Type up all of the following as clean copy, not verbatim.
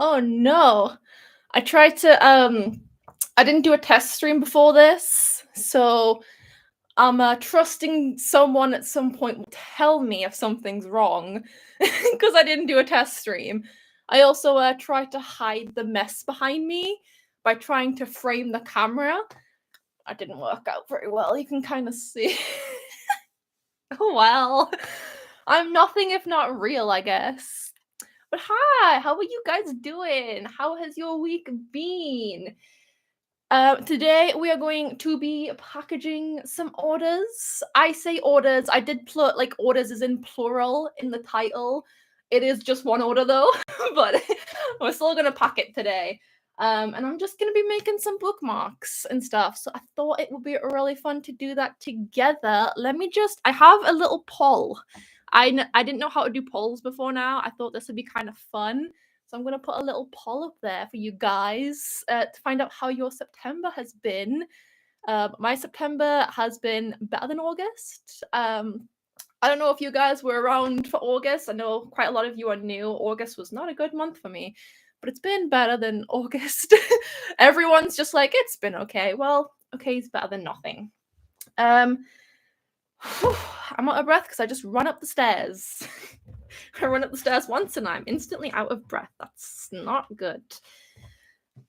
Oh no. I tried to I didn't do a test stream before this, so I'm trusting someone at some point will tell me if something's wrong because I didn't do a test stream. I also tried to hide the mess behind me by trying to frame the camera. That didn't work out very well. You can kind of see. Oh well. I'm nothing if not real, I guess. But hi, how are you guys doing? How has your week been? Today we are going to be packaging some orders. I say orders. I did put like orders is in plural in the title. It is just one order though, but we're still gonna pack it today. And I'm just gonna be making some bookmarks and stuff. So I thought it would be really fun to do that together. I have a little poll. I didn't know how to do polls before now. I thought this would be kind of fun. So I'm going to put a little poll up there for you guys to find out how your September has been. My September has been better than August. I don't know if you guys were around for August. I know quite a lot of you are new. August was not a good month for me, but it's been better than August. Everyone's just like, it's been okay. Well, okay is better than nothing. I'm out of breath because I just run up the stairs. I run up the stairs once and I'm instantly out of breath. That's not good.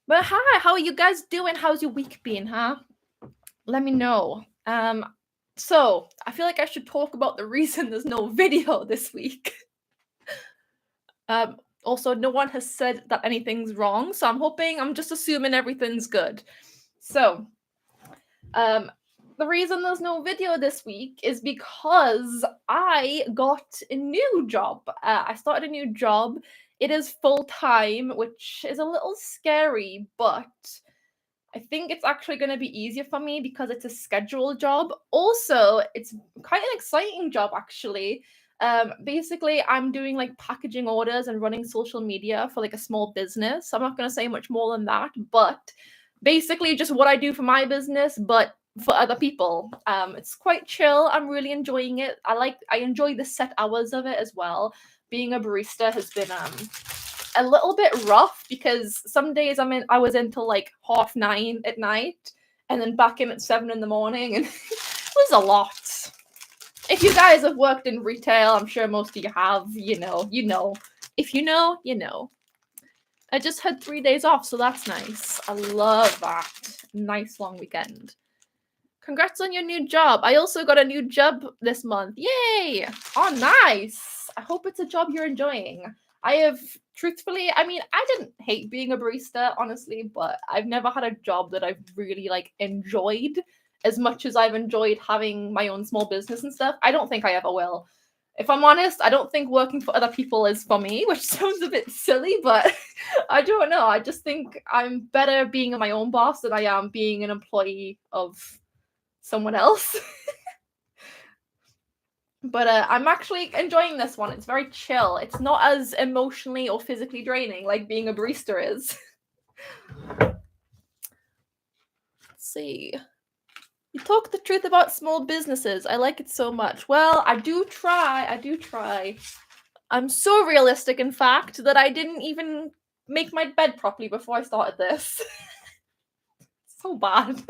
But hi, how are you guys doing? How's your week been, huh? Let me know. So I feel like I should talk about the reason there's no video this week. Also, no one has said that anything's wrong, so I'm just assuming everything's good. So, the reason there's no video this week is because I got a new job. I started a new job. It is full-time, which is a little scary, but I think it's actually going to be easier for me because it's a scheduled job. Also, it's quite an exciting job, actually. Basically, I'm doing like packaging orders and running social media for like a small business. I'm not going to say much more than that, but basically just what I do for my business, but for other people. It's quite chill. I'm really enjoying it. I enjoy the set hours of it as well. Being a barista has been a little bit rough because some days I was in till like 9:30 at night and then back in at 7 in the morning, and it was a lot. If you guys have worked in retail, I'm sure most of you have, you know. If you know, you know. I just had 3 days off, so that's nice. I love that. Nice long weekend. Congrats on your new job. I also got a new job this month. Yay! Oh, nice. I hope it's a job you're enjoying. Truthfully, I mean, I didn't hate being a barista, honestly, but I've never had a job that I've really, enjoyed as much as I've enjoyed having my own small business and stuff. I don't think I ever will. If I'm honest, I don't think working for other people is for me, which sounds a bit silly, but I don't know. I just think I'm better being my own boss than I am being an employee of someone else. But I'm actually enjoying this one. It's very chill. It's not as emotionally or physically draining like being a barista is. Let's see. You talk the truth about small businesses. I like it so much. Well, I do try. I'm so realistic, in fact, that I didn't even make my bed properly before I started this. So bad.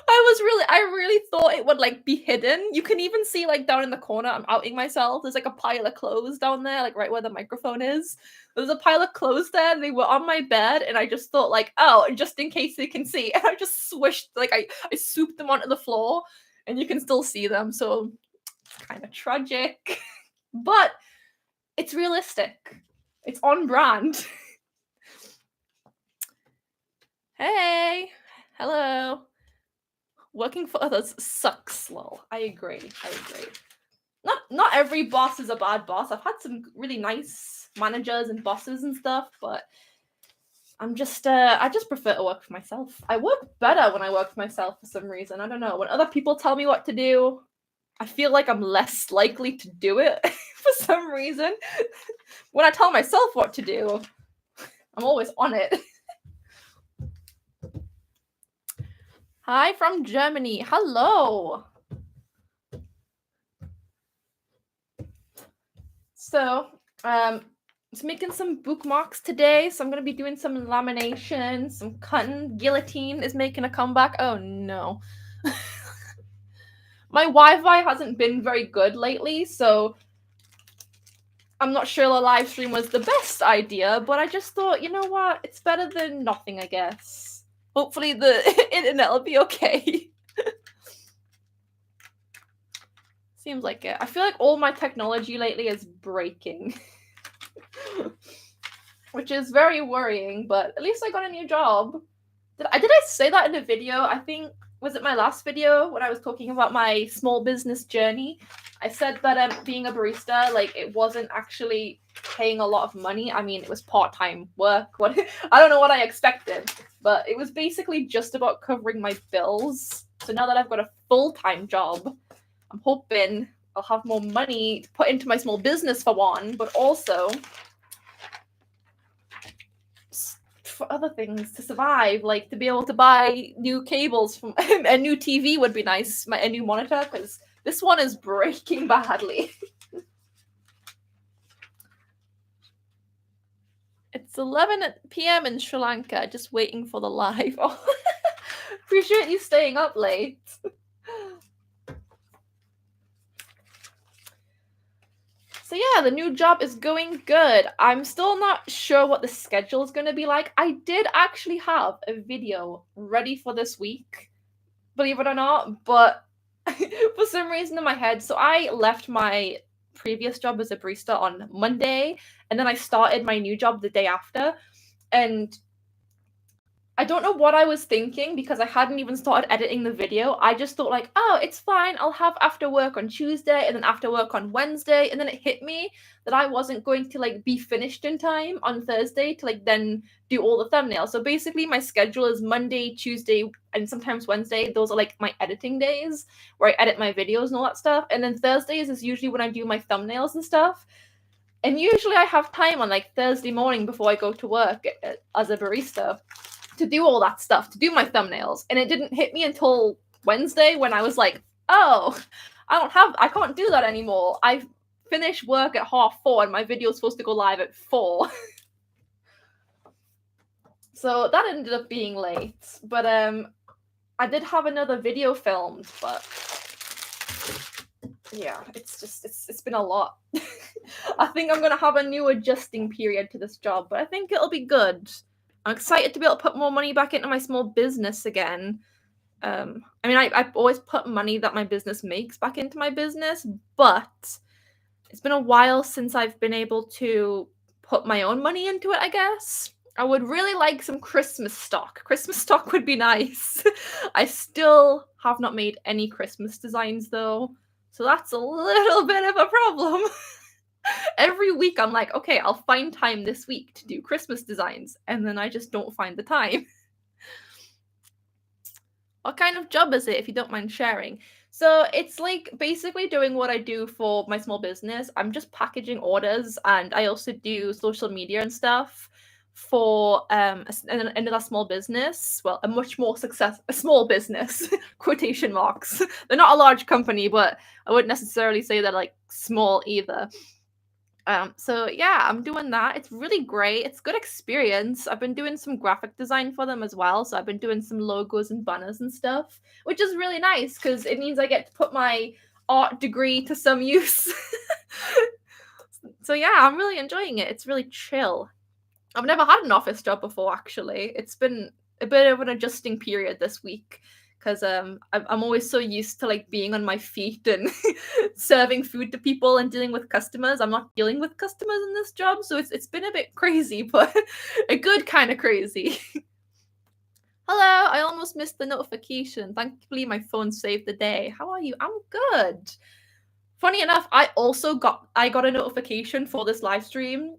I really thought it would be hidden. You can even see down in the corner, I'm outing myself. There's a pile of clothes down there, right where the microphone is. There's a pile of clothes there. They were on my bed, and I just thought oh, just in case they can see. And I just swished, I swooped them onto the floor, and you can still see them. So it's kind of tragic, but it's realistic. It's on brand. Hey. Hello. Working for others sucks, lol. I agree. Not every boss is a bad boss. I've had some really nice managers and bosses and stuff, but I just prefer to work for myself. I work better when I work for myself for some reason. I don't know. When other people tell me what to do, I feel like I'm less likely to do it for some reason. When I tell myself what to do, I'm always on it. Hi from Germany. Hello. So, was making some bookmarks today, so I'm going to be doing some lamination, some cutting. Guillotine is making a comeback. Oh no. My Wi-Fi hasn't been very good lately, so I'm not sure a live stream was the best idea, but I just thought, you know what? It's better than nothing, I guess. Hopefully the internet will be okay. Seems like it. I feel like all my technology lately is breaking. Which is very worrying, but at least I got a new job. Did I say that in a video? I think, was it my last video when I was talking about my small business journey? I said that being a barista, like, it wasn't actually paying a lot of money. I mean, it was part-time work. I don't know what I expected, but it was basically just about covering my bills. So now that I've got a full-time job, I'm hoping I'll have more money to put into my small business for one, but also for other things to survive, like to be able to buy new cables from a new TV would be nice, a new monitor, because this one is breaking badly. It's 11 p.m. in Sri Lanka, just waiting for the live. Oh, appreciate you staying up late. So yeah, the new job is going good. I'm still not sure what the schedule is going to be like. I did actually have a video ready for this week, believe it or not, but for some reason in my head, so I left my previous job as a barista on Monday, and then I started my new job the day after, and I don't know what I was thinking because I hadn't even started editing the video. I just thought like, oh, it's fine. I'll have after work on Tuesday and then after work on Wednesday. And then it hit me that I wasn't going to like be finished in time on Thursday to like then do all the thumbnails. So basically my schedule is Monday, Tuesday, and sometimes Wednesday. Those are like my editing days where I edit my videos and all that stuff. And then Thursdays is usually when I do my thumbnails and stuff. And usually I have time on like Thursday morning before I go to work as a barista to do all that stuff, to do my thumbnails. And it didn't hit me until Wednesday when I was like, oh, I can't do that anymore. I finish work at 4:30 and my video is supposed to go live at 4. So that ended up being late. But I did have another video filmed, but yeah, it's been a lot. I think I'm gonna have a new adjusting period to this job, but I think it'll be good. I'm excited to be able to put more money back into my small business again. I mean, I've always put money that my business makes back into my business, but it's been a while since I've been able to put my own money into it, I guess. I would really like some Christmas stock. Christmas stock would be nice. I still have not made any Christmas designs, though, so that's a little bit of a problem. Every week I'm like, okay, I'll find time this week to do Christmas designs, and then I just don't find the time. What kind of job is it, if you don't mind sharing? So it's like basically doing what I do for my small business. I'm just packaging orders, and I also do social media and stuff for another small business. Well, a small business, quotation marks. They're not a large company, but I wouldn't necessarily say they're like small either. So yeah, I'm doing that. It's really great. It's good experience. I've been doing some graphic design for them as well. So I've been doing some logos and banners and stuff, which is really nice because it means I get to put my art degree to some use. So yeah, I'm really enjoying it. It's really chill. I've never had an office job before, actually. It's been a bit of an adjusting period this week because I'm always so used to like being on my feet and serving food to people and dealing with customers. I'm not dealing with customers in this job, so it's been a bit crazy, but a good kind of crazy. Hello, I almost missed the notification. Thankfully, my phone saved the day. How are you? I'm good. Funny enough, I got a notification for this live stream.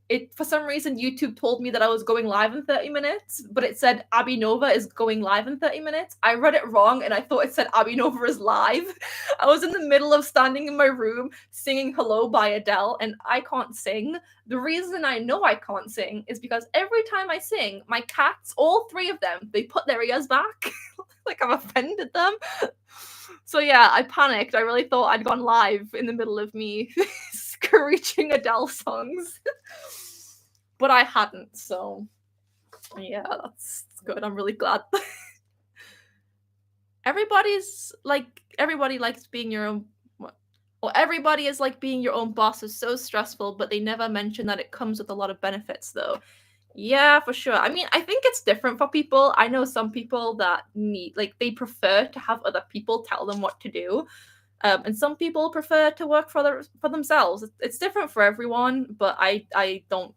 It for some reason YouTube told me that I was going live in 30 minutes, but it said Abby Nova is going live in 30 minutes. I read it wrong and I thought it said Abby Nova is live. I was in the middle of standing in my room singing Hello by Adele, and I can't sing. The reason I know I can't sing is because every time I sing, my cats, all 3 of them, they put their ears back like I've offended them. So yeah, I panicked. I really thought I'd gone live in the middle of me screeching Adele songs. But I hadn't, so yeah, that's good. I'm really glad. Everybody likes being your own. Well, everybody is like being your own boss is so stressful, but they never mention that it comes with a lot of benefits, though. Yeah, for sure. I mean, I think it's different for people. I know some people that they prefer to have other people tell them what to do. And some people prefer to work for themselves. It's different for everyone, but I don't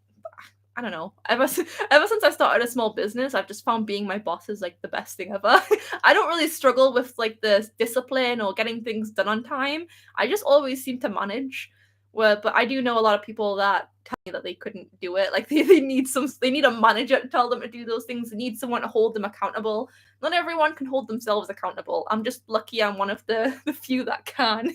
know. Ever since I started a small business, I've just found being my boss is like the best thing ever. I don't really struggle with like the discipline or getting things done on time. I just always seem to manage. But I do know a lot of people that tell me that they couldn't do it. Like they need a manager to tell them to do those things. They need someone to hold them accountable. Not everyone can hold themselves accountable. I'm just lucky I'm one of the few that can.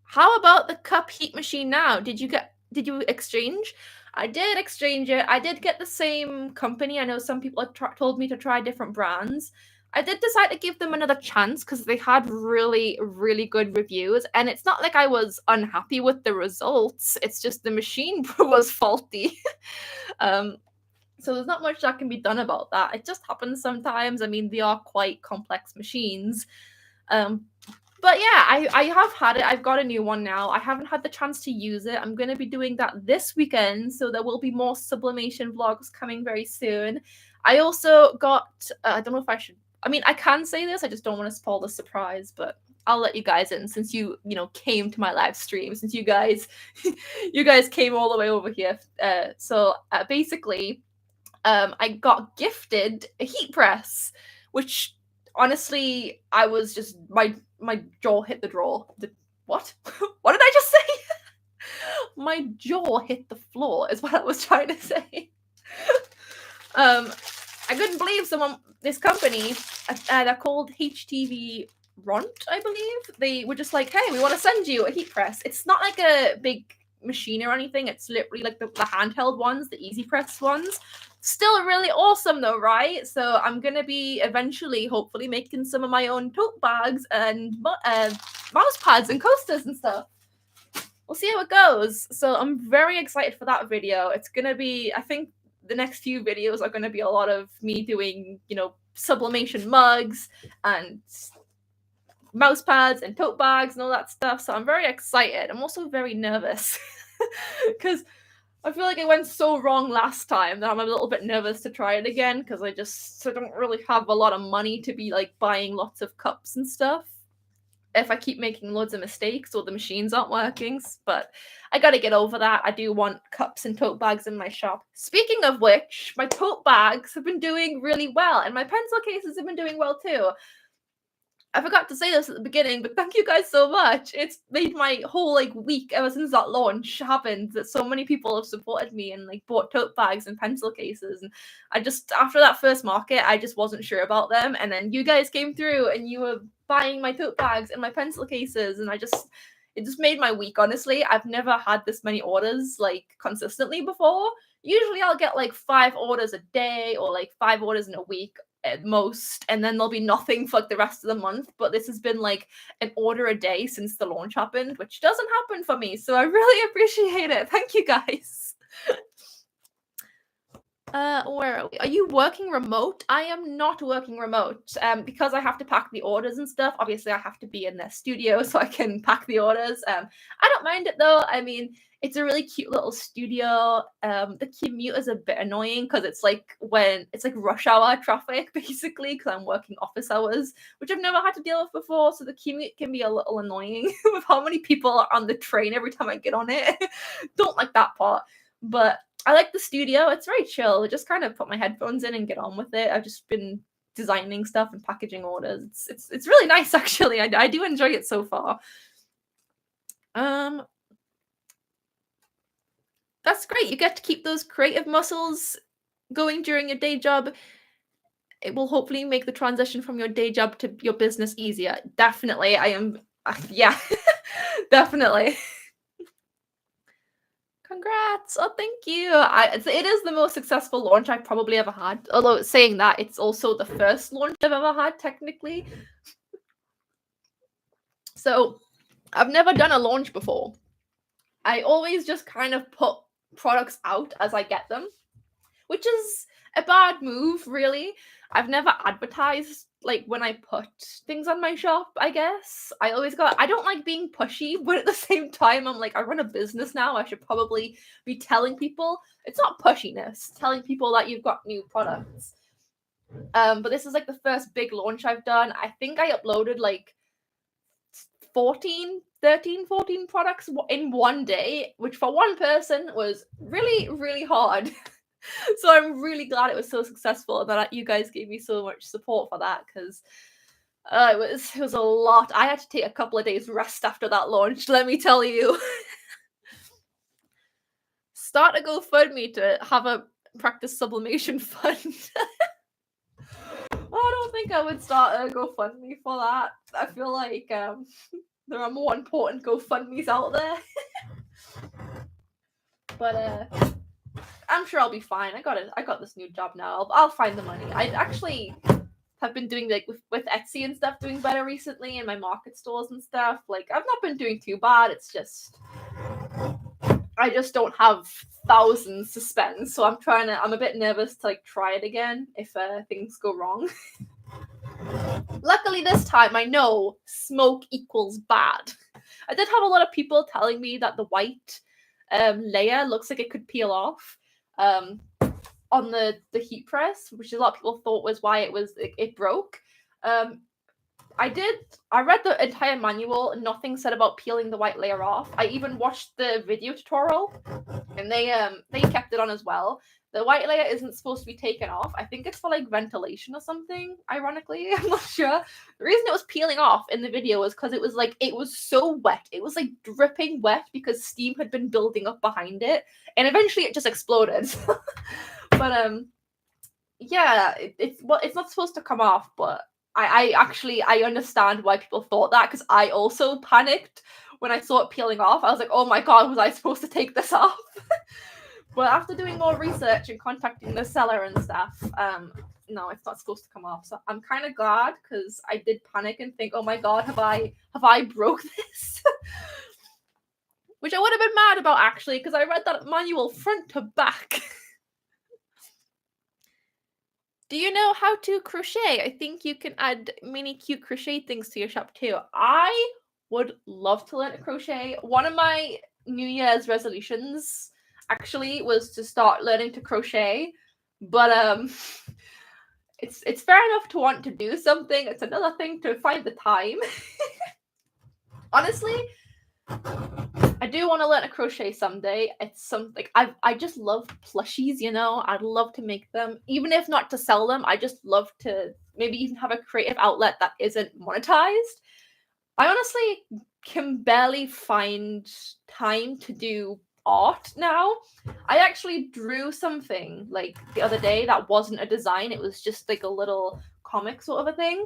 How about the cup heat machine now? Did you exchange? I did exchange it. I did get the same company. I know some people have told me to try different brands. I did decide to give them another chance because they had really, really good reviews. And it's not like I was unhappy with the results. It's just the machine was faulty. So there's not much that can be done about that. It just happens sometimes. I mean, they are quite complex machines. But yeah, I have had it. I've got a new one now. I haven't had the chance to use it. I'm going to be doing that this weekend, so there will be more sublimation vlogs coming very soon. I also got, I don't know if I should, I mean, I can say this, I just don't want to spoil the surprise, but I'll let you guys in since you came to my live stream, since you guys came all the way over here. Basically, I got gifted a heat press, which honestly, I was just my jaw hit the drawer. What? What did I just say? My jaw hit the floor is what I was trying to say. I couldn't believe this company, they're called HTV Ront, I believe. They were just like, hey, we want to send you a heat press. It's not like a big machine or anything. It's literally like the handheld ones, the easy press ones. Still really awesome though, right? So I'm gonna be eventually, hopefully, making some of my own tote bags and mouse pads and coasters and stuff. We'll see how it goes. So I'm very excited for that video. It's gonna be, I think the next few videos are gonna be a lot of me doing, sublimation mugs and mouse pads and tote bags and all that stuff. So I'm very excited. I'm also very nervous because I feel like it went so wrong last time that I'm a little bit nervous to try it again because I don't really have a lot of money to be like buying lots of cups and stuff if I keep making loads of mistakes or the machines aren't working. But I gotta get over that. I do want cups and tote bags in my shop. Speaking of which, my tote bags have been doing really well and my pencil cases have been doing well too. I forgot to say this at the beginning, but thank you guys so much. It's made my whole week ever since that launch happened that so many people have supported me and bought tote bags and pencil cases. And I just, after that first market, I just wasn't sure about them. And then you guys came through and you were buying my tote bags and my pencil cases. And it just made my week, honestly. I've never had this many orders consistently before. Usually I'll get 5 orders a day or 5 orders in a week at most, and then there'll be nothing for the rest of the month. But this has been an order a day since the launch happened, which doesn't happen for me, so I really appreciate it. Thank you guys. Where are we? Are you working remote? I am not working remote because I have to pack the orders and stuff. Obviously I have to be in their studio so I can pack the orders. I don't mind it though. I mean, it's a really cute little studio. The commute is a bit annoying because it's when it's rush hour traffic basically because I'm working office hours, which I've never had to deal with before. So the commute can be a little annoying with how many people are on the train every time I get on it. Don't like that part, but I like the studio. It's very chill. I just kind of put my headphones in and get on with it. I've just been designing stuff and packaging orders. It's really nice actually. I do enjoy it so far. That's great. You get to keep those creative muscles going during your day job. It will hopefully make the transition from your day job to your business easier. Definitely. I am. Yeah, definitely. Congrats. Oh, thank you. It is the most successful launch I've probably ever had. Although saying that, it's also the first launch I've ever had, technically. So I've never done a launch before. I always just kind of put products out as I get them, which is a bad move, really. I've never advertised like when I put things on my shop, I guess. I don't like being pushy, but at the same time, I'm like, I run a business now. I should probably be telling people. It's not pushiness, telling people that you've got new products. But this is like the first big launch I've done. I think I uploaded like 14 products in one day, which for one person was really, really hard. So I'm really glad it was so successful and that you guys gave me so much support for that, because it was a lot. I had to take a couple of days rest after that launch, let me tell you. Start a GoFundMe to have a practice sublimation fund. I don't think I would start a GoFundMe for that. I feel like there are more important GoFundMes out there. But I'm sure I'll be fine. I got this new job now. I'll find the money. I actually have been doing like with Etsy and stuff, doing better recently, in my market stores and stuff. Like, I've not been doing too bad. It's just I just don't have thousands to spend, so I'm a bit nervous to like try it again if things go wrong. Luckily this time I know smoke equals bad. I did have a lot of people telling me that the white layer looks like it could peel off on the heat press, which a lot of people thought was why it broke. I read the entire manual and nothing said about peeling the white layer off. I even watched the video tutorial and they kept it on as well. The white layer isn't supposed to be taken off. I think it's for like ventilation or something, ironically. I'm not sure. The reason it was peeling off in the video was because it was so wet. It was like dripping wet because steam had been building up behind it. And eventually it just exploded. But yeah, it's not supposed to come off, but I understand why people thought that, because I also panicked when I saw it peeling off. I was like, oh my god, was I supposed to take this off? But after doing more research and contacting the seller and stuff, no, it's not supposed to come off. So I'm kind of glad, because I did panic and think, oh my god, have I broke this? Which I would have been mad about, actually, because I read that manual front to back. Do you know how to crochet? I think you can add mini cute crochet things to your shop too. I would love to learn to crochet. One of my New Year's resolutions actually was to start learning to crochet, but it's fair enough to want to do something. It's another thing to find the time. Honestly, I do want to learn to crochet someday. It's something I just love plushies, you know. I'd love to make them, even if not to sell them. I just love to maybe even have a creative outlet that isn't monetized. I honestly can barely find time to do art now. I actually drew something like the other day that wasn't a design. It was just like a little comic sort of a thing.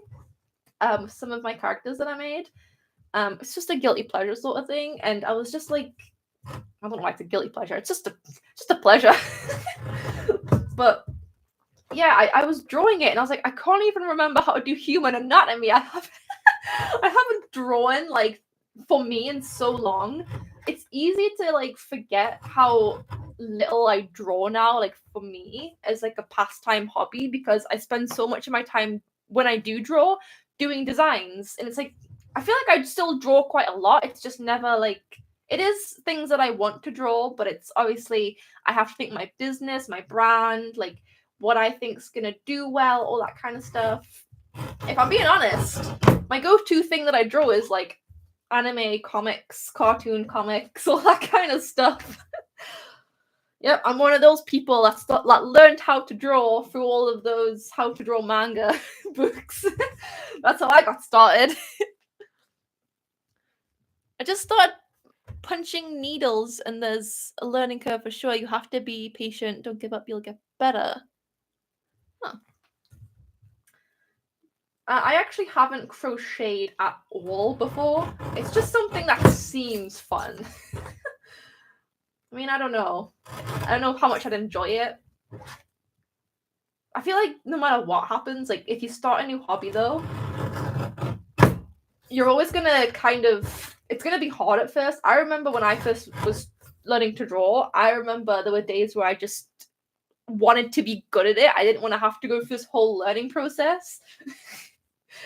Some of my characters that I made. It's just a guilty pleasure sort of thing, and I was just like, I don't know why it's a guilty pleasure. It's just a pleasure. But yeah, I was drawing it, and I was like, I can't even remember how to do human anatomy. I haven't drawn like for me in so long. It's easy to like forget how little I draw now, like for me as like a pastime hobby, because I spend so much of my time when I do draw doing designs, and it's like I feel like I still draw quite a lot. It's just never like, it is things that I want to draw, but it's obviously I have to think my business, my brand, like what I think's gonna do well, all that kind of stuff. If I'm being honest, my go-to thing that I draw is like anime comics, cartoon comics, all that kind of stuff. Yep, I'm one of those people that learned how to draw through all of those how to draw manga books. That's how I got started. I just started punching needles, and there's a learning curve for sure. You have to be patient. Don't give up. You'll get better. Huh. I actually haven't crocheted at all before. It's just something that seems fun. I mean, I don't know. I don't know how much I'd enjoy it. I feel like no matter what happens, like if you start a new hobby though, you're always gonna kind of it's going to be hard at first. I remember when I first was learning to draw, I remember there were days where I just wanted to be good at it. I didn't want to have to go through this whole learning process.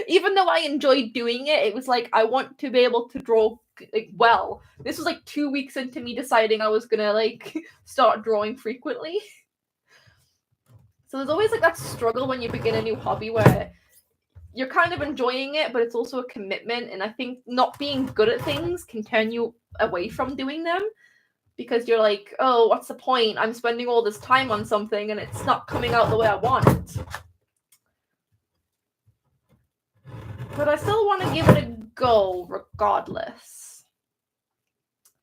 Even though I enjoyed doing it, it was like, I want to be able to draw like well. This was like 2 weeks into me deciding I was gonna like start drawing frequently. So there's always like that struggle when you begin a new hobby where you're kind of enjoying it, but it's also a commitment. And I think not being good at things can turn you away from doing them, because you're like, oh, what's the point? I'm spending all this time on something and it's not coming out the way I want it. But I still want to give it a go regardless.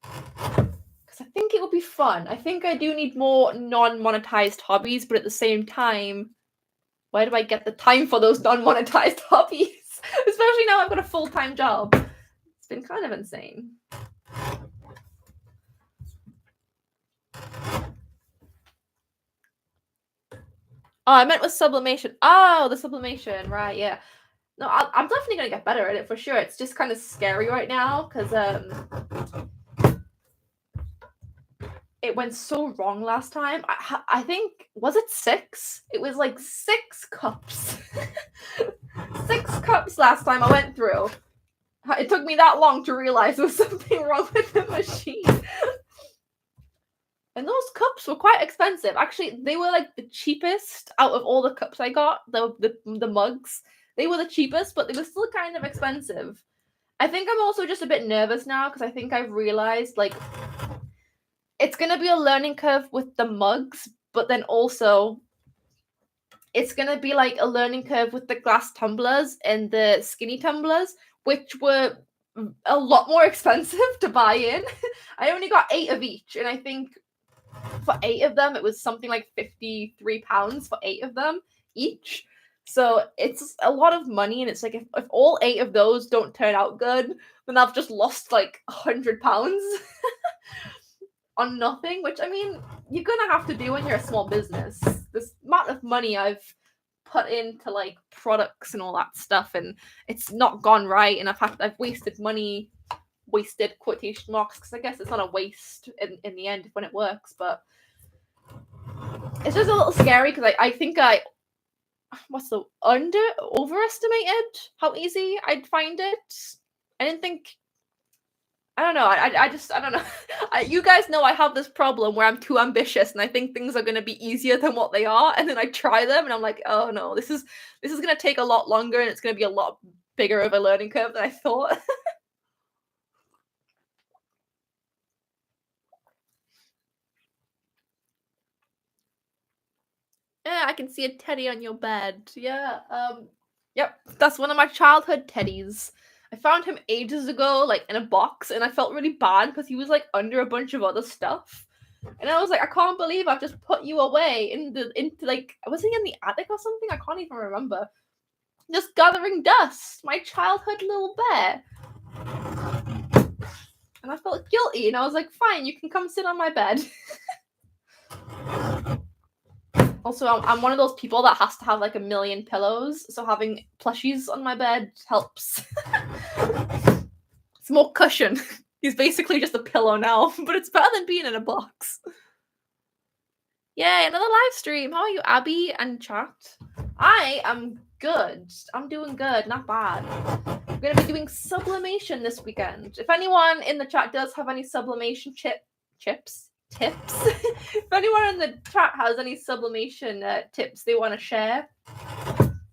Because I think it will be fun. I think I do need more non-monetized hobbies, but at the same time, where do I get the time for those non-monetized hobbies? Especially now I've got a full-time job. It's been kind of insane. Oh, I meant with sublimation. Oh, the sublimation, right, yeah. No, I'm definitely going to get better at it for sure. It's just kind of scary right now because it went so wrong last time. I think, was it 6? It was like 6 cups. 6 cups last time I went through. It took me that long to realize there was something wrong with the machine. And those cups were quite expensive. Actually, they were like the cheapest out of all the cups I got, the mugs. They were the cheapest, but they were still kind of expensive. I think I'm also just a bit nervous now because I think I've realized like it's going to be a learning curve with the mugs, but then also it's going to be like a learning curve with the glass tumblers and the skinny tumblers, which were a lot more expensive to buy in. I only got 8 of each, and I think for 8 of them, it was something like £53 for 8 of them each. So it's a lot of money, and it's like if all 8 of those don't turn out good, then I've just lost like £100 on nothing, which I mean, you're gonna have to do when you're a small business. This amount of money I've put into like products and all that stuff, and it's not gone right, and I've wasted money, wasted quotation marks, because I guess it's not a waste in the end when it works, but it's just a little scary because I think overestimated how easy I'd find it. I didn't think, I don't know, I don't know. You guys know I have this problem where I'm too ambitious and I think things are going to be easier than what they are, and then I try them and I'm like, oh no, this is going to take a lot longer and it's going to be a lot bigger of a learning curve than I thought. Yeah, I can see a teddy on your bed. Yeah, yep, that's one of my childhood teddies. I found him ages ago, like in a box, and I felt really bad because he was like under a bunch of other stuff. And I was like, I can't believe I've just put you away into like, was he in the attic or something? I can't even remember. Just gathering dust, my childhood little bear. And I felt guilty, and I was like, fine, you can come sit on my bed. Also, I'm one of those people that has to have like a million pillows, so having plushies on my bed helps. It's more cushion. He's basically just a pillow now, but it's better than being in a box. Yay, another live stream. How are you, Abby and chat? I am good. I'm doing good, not bad. I'm going to be doing sublimation this weekend. If anyone in the chat does have any sublimation tips, if anyone in the chat has any sublimation tips they want to share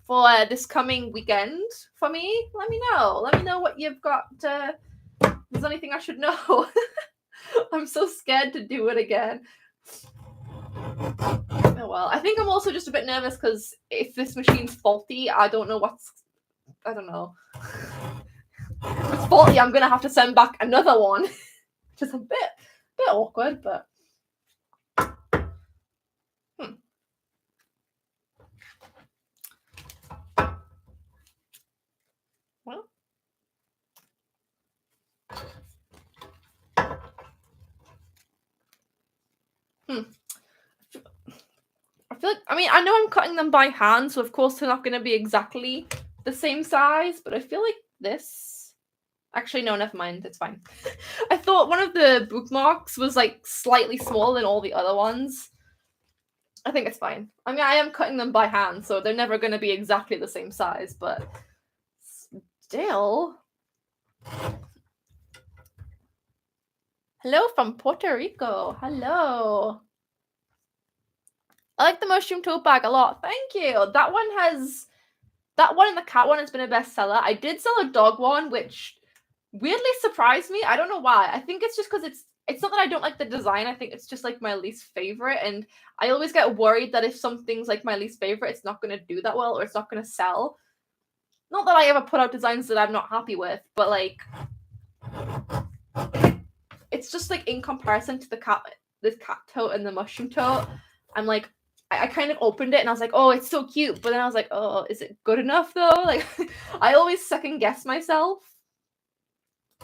for this coming weekend for me, let me know. Let me know what you've got. If there's anything I should know. I'm so scared to do it again. Oh well, I think I'm also just a bit nervous because if this machine's faulty, I don't know. If it's faulty, I'm gonna have to send back another one. Which is a bit awkward, but well. I feel like, I mean, I know I'm cutting them by hand, so of course they're not going to be exactly the same size, but I feel like this Actually, no, never mind. It's fine. I thought one of the bookmarks was like slightly smaller than all the other ones. I think it's fine. I mean, I am cutting them by hand, so they're never going to be exactly the same size, but still. Hello from Puerto Rico. Hello. I like the mushroom tote bag a lot. Thank you. That one and the cat one has been a bestseller. I did sell a dog one, which weirdly surprised me. I don't know why. I think it's just because it's not that I don't like the design. I think it's just like my least favorite, and I always get worried that if something's like my least favorite, it's not going to do that well or it's not going to sell. Not that I ever put out designs that I'm not happy with, but like it's just like in comparison to this cat tote and the mushroom tote, I'm like, I kind of opened it and I was like, oh, it's so cute, but then I was like, oh, is it good enough though? Like, I always second guess myself.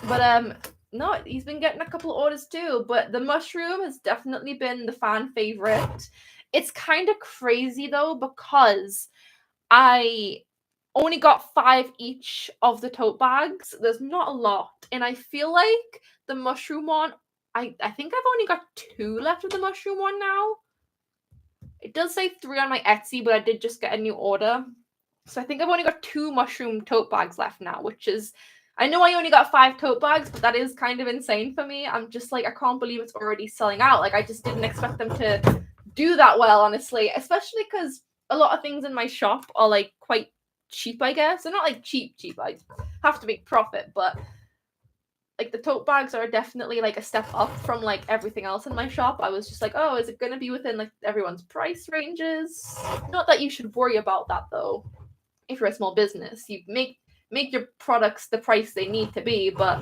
But no, he's been getting a couple of orders too, but the mushroom has definitely been the fan favorite. It's kind of crazy though, because I only got 5 each of the tote bags. There's not a lot, and I feel like the mushroom one, I think I've only got 2 left of the mushroom one now. It does say 3 on my Etsy, but I did just get a new order. So I think I've only got 2 mushroom tote bags left now, which is, I know I only got 5 tote bags, but that is kind of insane for me. I'm just like, I can't believe it's already selling out. Like, I just didn't expect them to do that well, honestly, especially because a lot of things in my shop are like quite cheap, I guess. They're not like cheap. I have to make profit, but like the tote bags are definitely like a step up from like everything else in my shop. I was just like, oh, is it going to be within like everyone's price ranges? Not that you should worry about that though. If you're a small business, you make your products the price they need to be, but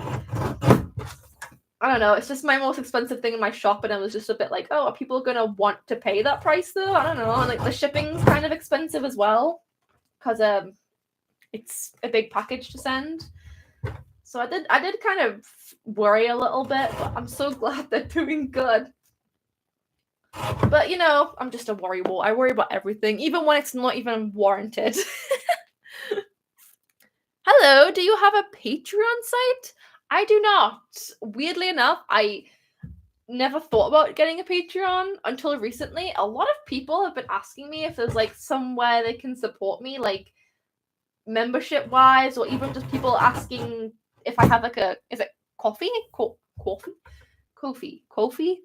I don't know, it's just my most expensive thing in my shop, and I was just a bit like, oh, are people gonna want to pay that price though? I don't know. And like the shipping's kind of expensive as well, because it's a big package to send. So I did kind of worry a little bit, but I'm so glad they're doing good. But you know, I'm just a worrywart. I worry about everything, even when it's not even warranted. Hello, do you have a Patreon site? I do not. Weirdly enough, I never thought about getting a Patreon until recently. A lot of people have been asking me if there's like somewhere they can support me, like membership wise, or even just people asking if I have like is it coffee? Kofi?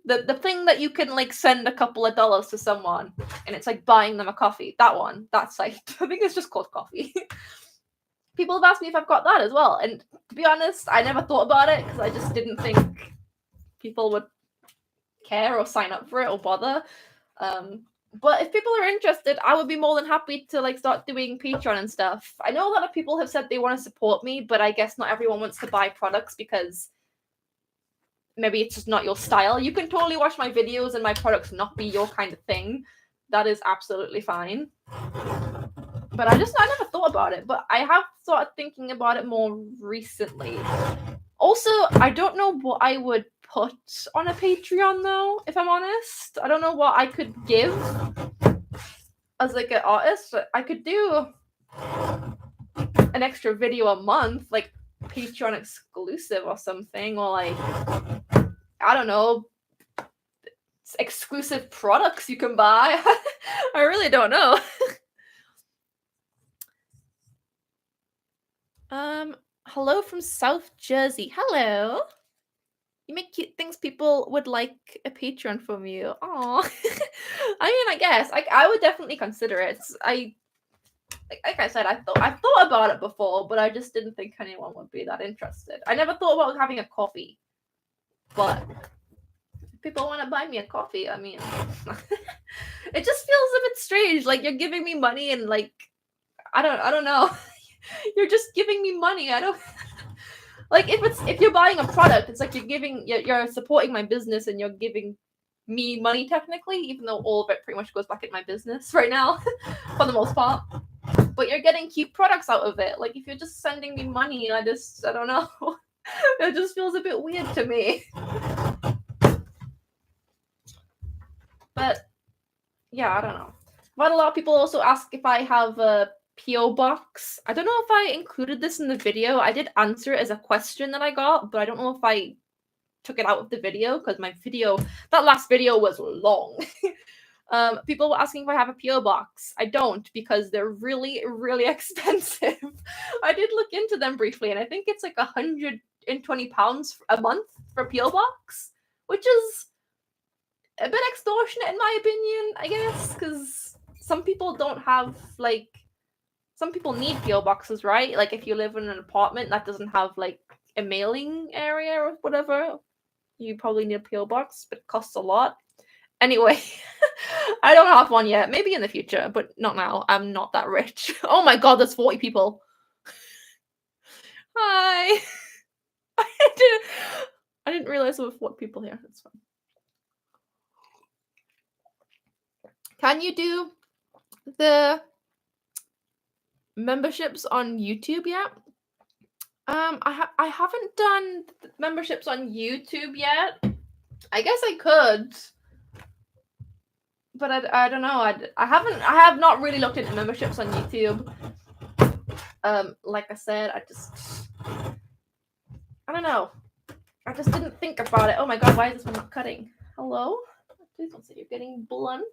The thing that you can like send a couple of dollars to someone and it's like buying them a coffee. That site. I think it's just called Coffee. People have asked me if I've got that as well, and to be honest, I never thought about it because I just didn't think people would care or sign up for it or bother. But if people are interested, I would be more than happy to like start doing Patreon and stuff. I know a lot of people have said they want to support me, but I guess not everyone wants to buy products because maybe it's just not your style. You can totally watch my videos and my products not be your kind of thing. That is absolutely fine. But I never thought about it. But I have started thinking about it more recently. Also, I don't know what I would put on a Patreon though, if I'm honest. I don't know what I could give as like an artist. I could do an extra video a month, like Patreon exclusive or something, or like, I don't know, exclusive products you can buy. I really don't know. Hello from South Jersey. Hello. You make cute things people would like a Patreon from you. Aw. I mean, I guess I would definitely consider it. Like I said, I thought about it before, but I just didn't think anyone would be that interested. I never thought about having a coffee, but if people want to buy me a coffee, I mean, it just feels a bit strange. Like you're giving me money and like I don't know. You're just giving me money. I don't like if you're buying a product, it's like you're supporting my business and you're giving me money technically, even though all of it pretty much goes back in my business right now for the most part. But you're getting cute products out of it. Like if you're just sending me money, I don't know. It just feels a bit weird to me. But yeah, I don't know. But a lot of people also ask if I have PO box. I don't know if I included this in the video. I did answer it as a question that I got, but I don't know if I took it out of the video because that last video was long. People were asking if I have a PO box. I don't, because they're really, really expensive. I did look into them briefly, and I think it's like £120 a month for a PO box, which is a bit extortionate in my opinion, I guess, because some people don't have, like, some people need PO boxes, right? Like, if you live in an apartment that doesn't have, like, a mailing area or whatever, you probably need a PO box, but it costs a lot. Anyway, I don't have one yet. Maybe in the future, but not now. I'm not that rich. Oh my god, there's 40 people. Hi. I didn't realize there were 40 people here. That's fine. Can you do the memberships on YouTube yet? I haven't done memberships on YouTube yet. I guess I could, but I don't know. I have not really looked into memberships on YouTube. Like I said, I don't know. I just didn't think about it. Oh my god, why is this one not cutting? Hello? Please don't say you're getting blunt.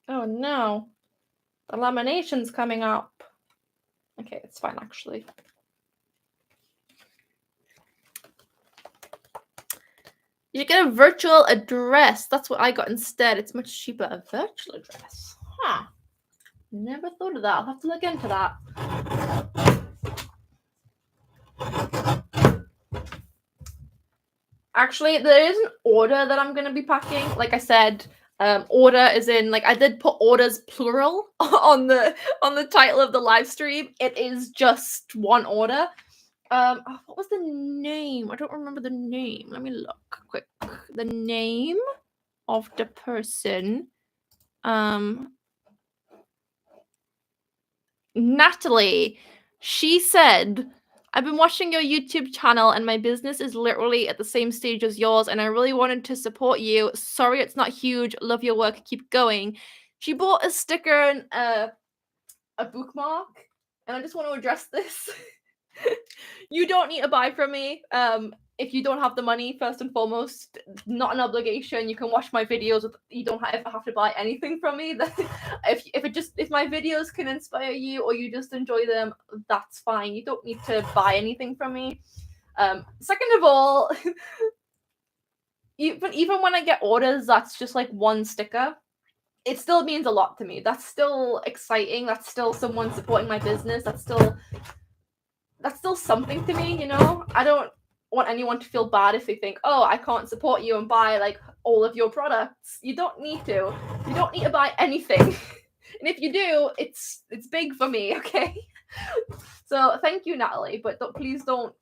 Oh no. The lamination's coming up. Okay, it's fine actually. You get a virtual address. That's what I got instead. It's much cheaper. A virtual address. Huh. Never thought of that. I'll have to look into that. Actually, there is an order that I'm going to be packing. Like I said, order is in, like, I did put orders plural on the title of the live stream. It is just one order. What was the name? I don't remember the name. Let me look quick. The name of the person. Natalie. She said, I've been watching your YouTube channel and my business is literally at the same stage as yours and I really wanted to support you. Sorry it's not huge. Love your work. Keep going. She bought a sticker and a bookmark, and I just want to address this. You don't need to buy from me. If you don't have the money, first and foremost, not an obligation. You can watch my videos. You don't ever have to buy anything from me. If my videos can inspire you or you just enjoy them, that's fine. You don't need to buy anything from me. Second of all, even when I get orders, that's just like one sticker. It still means a lot to me. That's still exciting. That's still someone supporting my business. That's still something to me, you know? I don't want anyone to feel bad if they think, oh, I can't support you and buy like all of your products. You don't need to. You don't need to buy anything. And if you do, it's big for me, okay? So thank you, Natalie, but please don't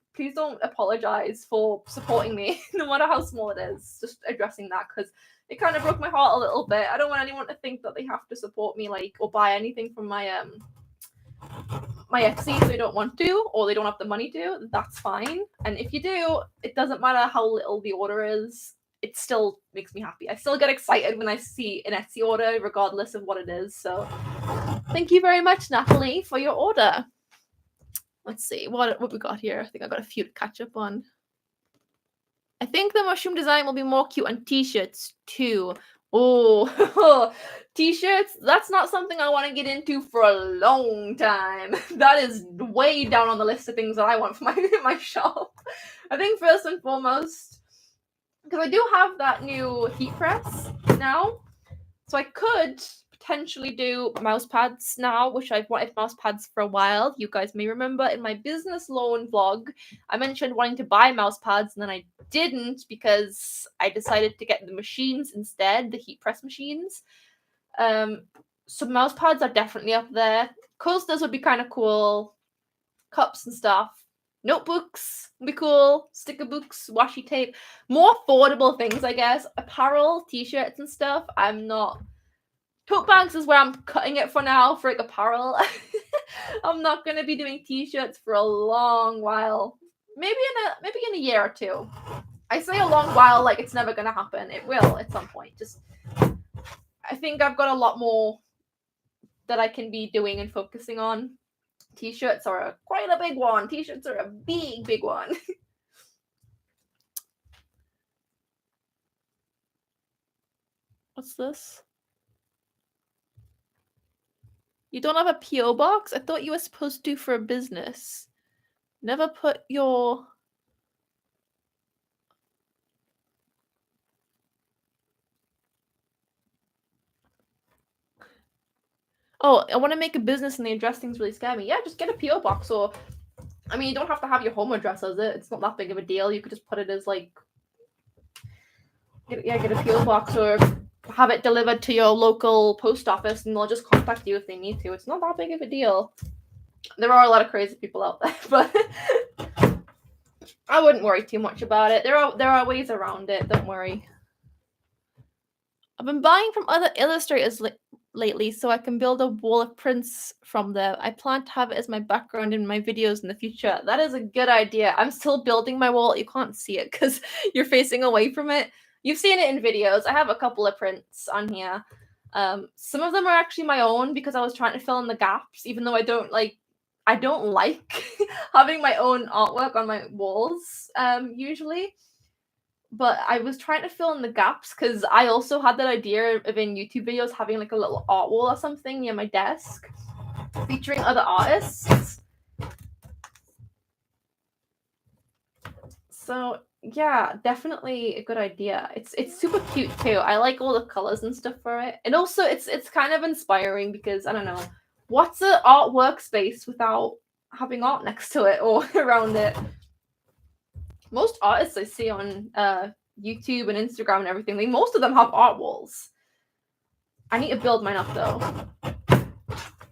apologize for supporting me, no matter how small it is. Just addressing that, because it kind of broke my heart a little bit. I don't want anyone to think that they have to support me, like, or buy anything from my Etsy if they don't want to, or they don't have the money to. That's fine. And if you do, it doesn't matter how little the order is. It still makes me happy. I still get excited when I see an Etsy order, regardless of what it is. So thank you very much, Natalie, for your order. Let's see what we got here. I think I got a few to catch up on. I think the mushroom design will be more cute on t-shirts too. Oh, t-shirts, that's not something I want to get into for a long time. That is way down on the list of things that I want for my shop. I think first and foremost, because I do have that new heat press now, so I could potentially do mouse pads now, which I've wanted mouse pads for a while. You guys may remember in my business loan vlog, I mentioned wanting to buy mouse pads, and then I didn't because I decided to get the machines instead, the heat press machines. So mouse pads are definitely up there. Coasters would be kind of cool. Cups and stuff. Notebooks would be cool. Sticker books, washi tape. More affordable things, I guess. Apparel, t-shirts and stuff. I'm not... Tote bags is where I'm cutting it for now, for like apparel. I'm not going to be doing t-shirts for a long while. Maybe in a year or two. I say a long while like it's never going to happen. It will at some point. I think I've got a lot more that I can be doing and focusing on. T-shirts are quite a big one. T-shirts are a big one. What's this? You don't have a PO box? I thought you were supposed to for a business. Never put your... Oh, I want to make a business and the address things really scare me. Yeah, just get a PO box. Or, I mean, you don't have to have your home address as it. It's not that big of a deal. You could just put it as like, get a PO box or have it delivered to your local post office, and they'll just contact you if they need to. It's not that big of a deal. There are a lot of crazy people out there, but I wouldn't worry too much about it. There are ways around it. Don't worry. I've been buying from other illustrators lately so I can build a wall of prints from there. I plan to have it as my background in my videos in the future. That is a good idea. I'm still building my wall. You can't see it because you're facing away from it. You've seen it in videos. I have a couple of prints on here. Some of them are actually my own because I was trying to fill in the gaps, even though I don't like having my own artwork on my walls usually. But I was trying to fill in the gaps because I also had that idea of in YouTube videos having like a little art wall or something near my desk featuring other artists. So yeah, definitely a good idea. It's super cute too. I like all the colors and stuff for it. And also it's kind of inspiring because I don't know, what's an art workspace without having art next to it or around it? Most artists I see on YouTube and Instagram and everything, most of them have art walls. I need to build mine up though.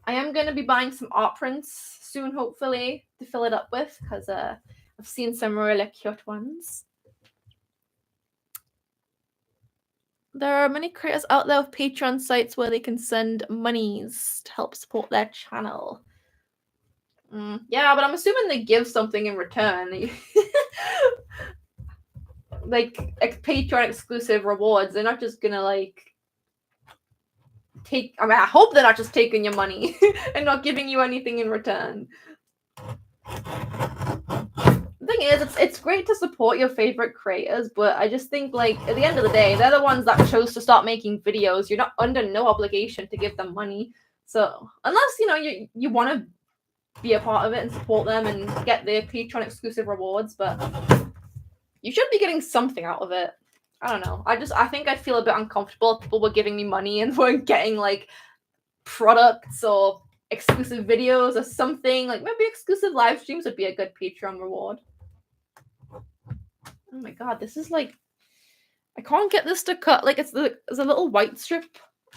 I am going to be buying some art prints soon, hopefully, to fill it up with, because I've seen some really cute ones. There are many creators out there with Patreon sites where they can send monies to help support their channel. Yeah, but I'm assuming they give something in return. Like Patreon exclusive rewards. They're not just gonna like take. I mean, I hope they're not just taking your money and not giving you anything in return. The thing is, it's great to support your favorite creators, but I just think like at the end of the day, they're the ones that chose to start making videos. You're not under no obligation to give them money. So unless you want to be a part of it and support them and get their Patreon exclusive rewards, but you should be getting something out of it. I don't know. I think I'd feel a bit uncomfortable if people were giving me money and weren't getting like products or exclusive videos or something. Like maybe exclusive live streams would be a good Patreon reward. Oh my god, this is like, I can't get this to cut. Like there's a little white strip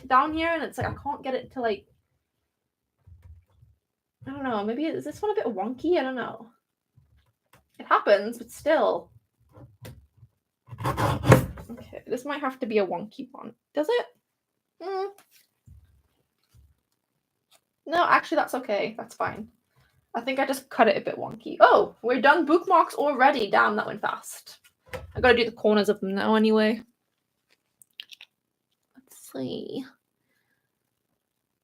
down here and it's like I can't get it to like, I don't know, maybe is this one a bit wonky? I don't know. It happens, but still. Okay, this might have to be a wonky one. Does it? No, actually that's okay. That's fine. I think I just cut it a bit wonky. Oh, we're done bookmarks already. Damn, that went fast. I gotta do the corners of them now anyway. Let's see.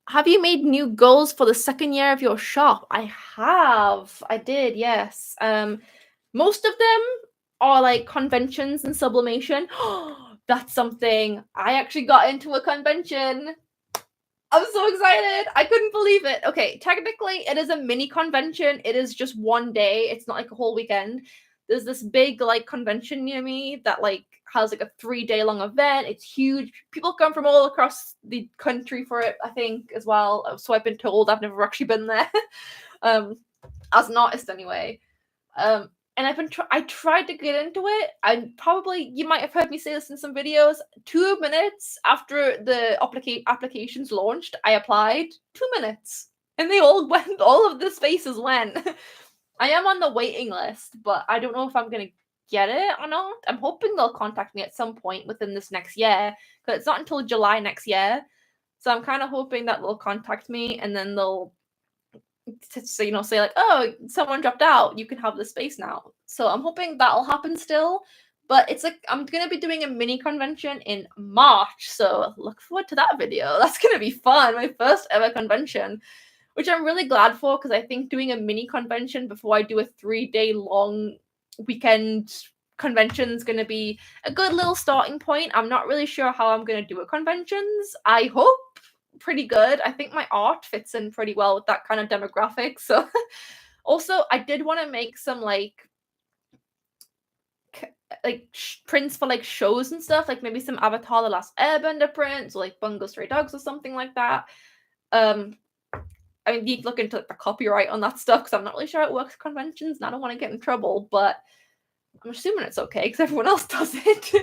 Have you made new goals for the second year of your shop? I have. I did, yes. Most of them are like conventions and sublimation. That's something. I actually got into a convention. I'm so excited. I couldn't believe it. Okay, technically it is a mini convention. It is just one day. It's not like a whole weekend. There's this big like convention near me that like has like a 3-day long event. It's huge. People come from all across the country for it, I think, as well. So I've been told. I've never actually been there. As an artist anyway. And I tried to get into it. You might have heard me say this in some videos. 2 minutes after the applications launched, I applied. 2 minutes. And they all went, all of the spaces went. I am on the waiting list, but I don't know if I'm going to get it or not. I'm hoping they'll contact me at some point within this next year, because it's not until July next year. So I'm kind of hoping that they'll contact me and then they'll say like, oh, someone dropped out, you can have the space now. So I'm hoping that'll happen still, But it's like I'm gonna be doing a mini convention in March, so look forward to that video. That's gonna be fun. My first ever convention, which I'm really glad for, because I think doing a mini convention before I do a 3-day long weekend convention is going to be a good little starting point. I'm not really sure how I'm going to do at conventions. I hope pretty good. I think my art fits in pretty well with that kind of demographic. So also, I did want to make some prints for like shows and stuff, like maybe some Avatar the Last Airbender prints, or like Bungo Stray Dogs or something like that. I mean, you look into the copyright on that stuff, because I'm not really sure how it works at conventions, and I don't want to get in trouble, but I'm assuming it's okay because everyone else does it.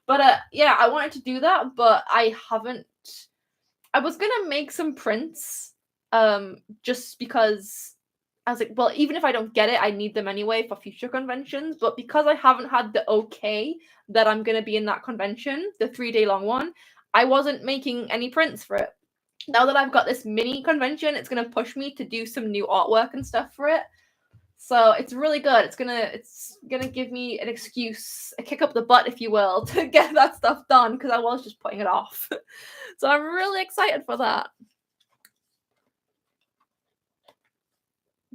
But yeah, I wanted to do that, but I haven't. I was gonna make some prints, just because I was like, well, even if I don't get it, I need them anyway for future conventions. But because I haven't had the okay that I'm gonna be in that convention, the 3-day long one, I wasn't making any prints for it. Now that I've got this mini convention, it's gonna push me to do some new artwork and stuff for it. So it's really good. It's gonna give me an excuse, a kick up the butt, if you will, to get that stuff done, because I was just putting it off. So I'm really excited for that.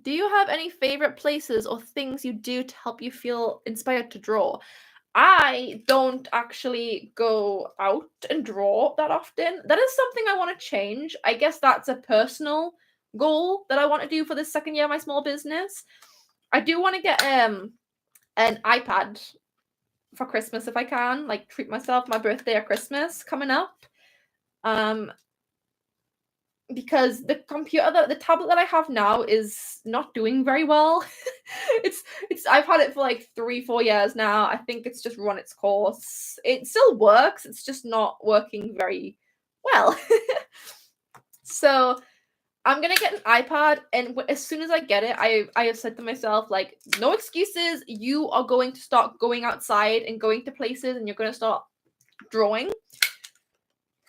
Do you have any favorite places or things you do to help you feel inspired to draw? I don't actually go out and draw that often. That is something I want to change. I guess that's a personal goal that I want to do for this second year of my small business. I do want to get an iPad for Christmas if I can, like treat myself, my birthday or Christmas coming up. Because the tablet that I have now is not doing very well. it's I've had it for like 3-4 years now. I think it's just run its course. It still works, it's just not working very well. So I'm gonna get an iPad, and as soon as I get it, I have said to myself, like, no excuses. You are going to start going outside and going to places, and you're going to start drawing.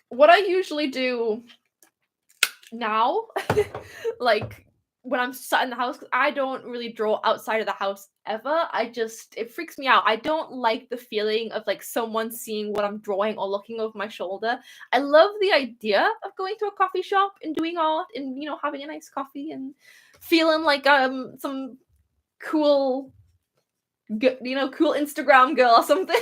What I usually do now, like when I'm sat in the house, because I don't really draw outside of the house ever. It freaks me out. I don't like the feeling of like someone seeing what I'm drawing or looking over my shoulder. I love the idea of going to a coffee shop and doing art and, having a nice coffee and feeling like some cool cool Instagram girl or something.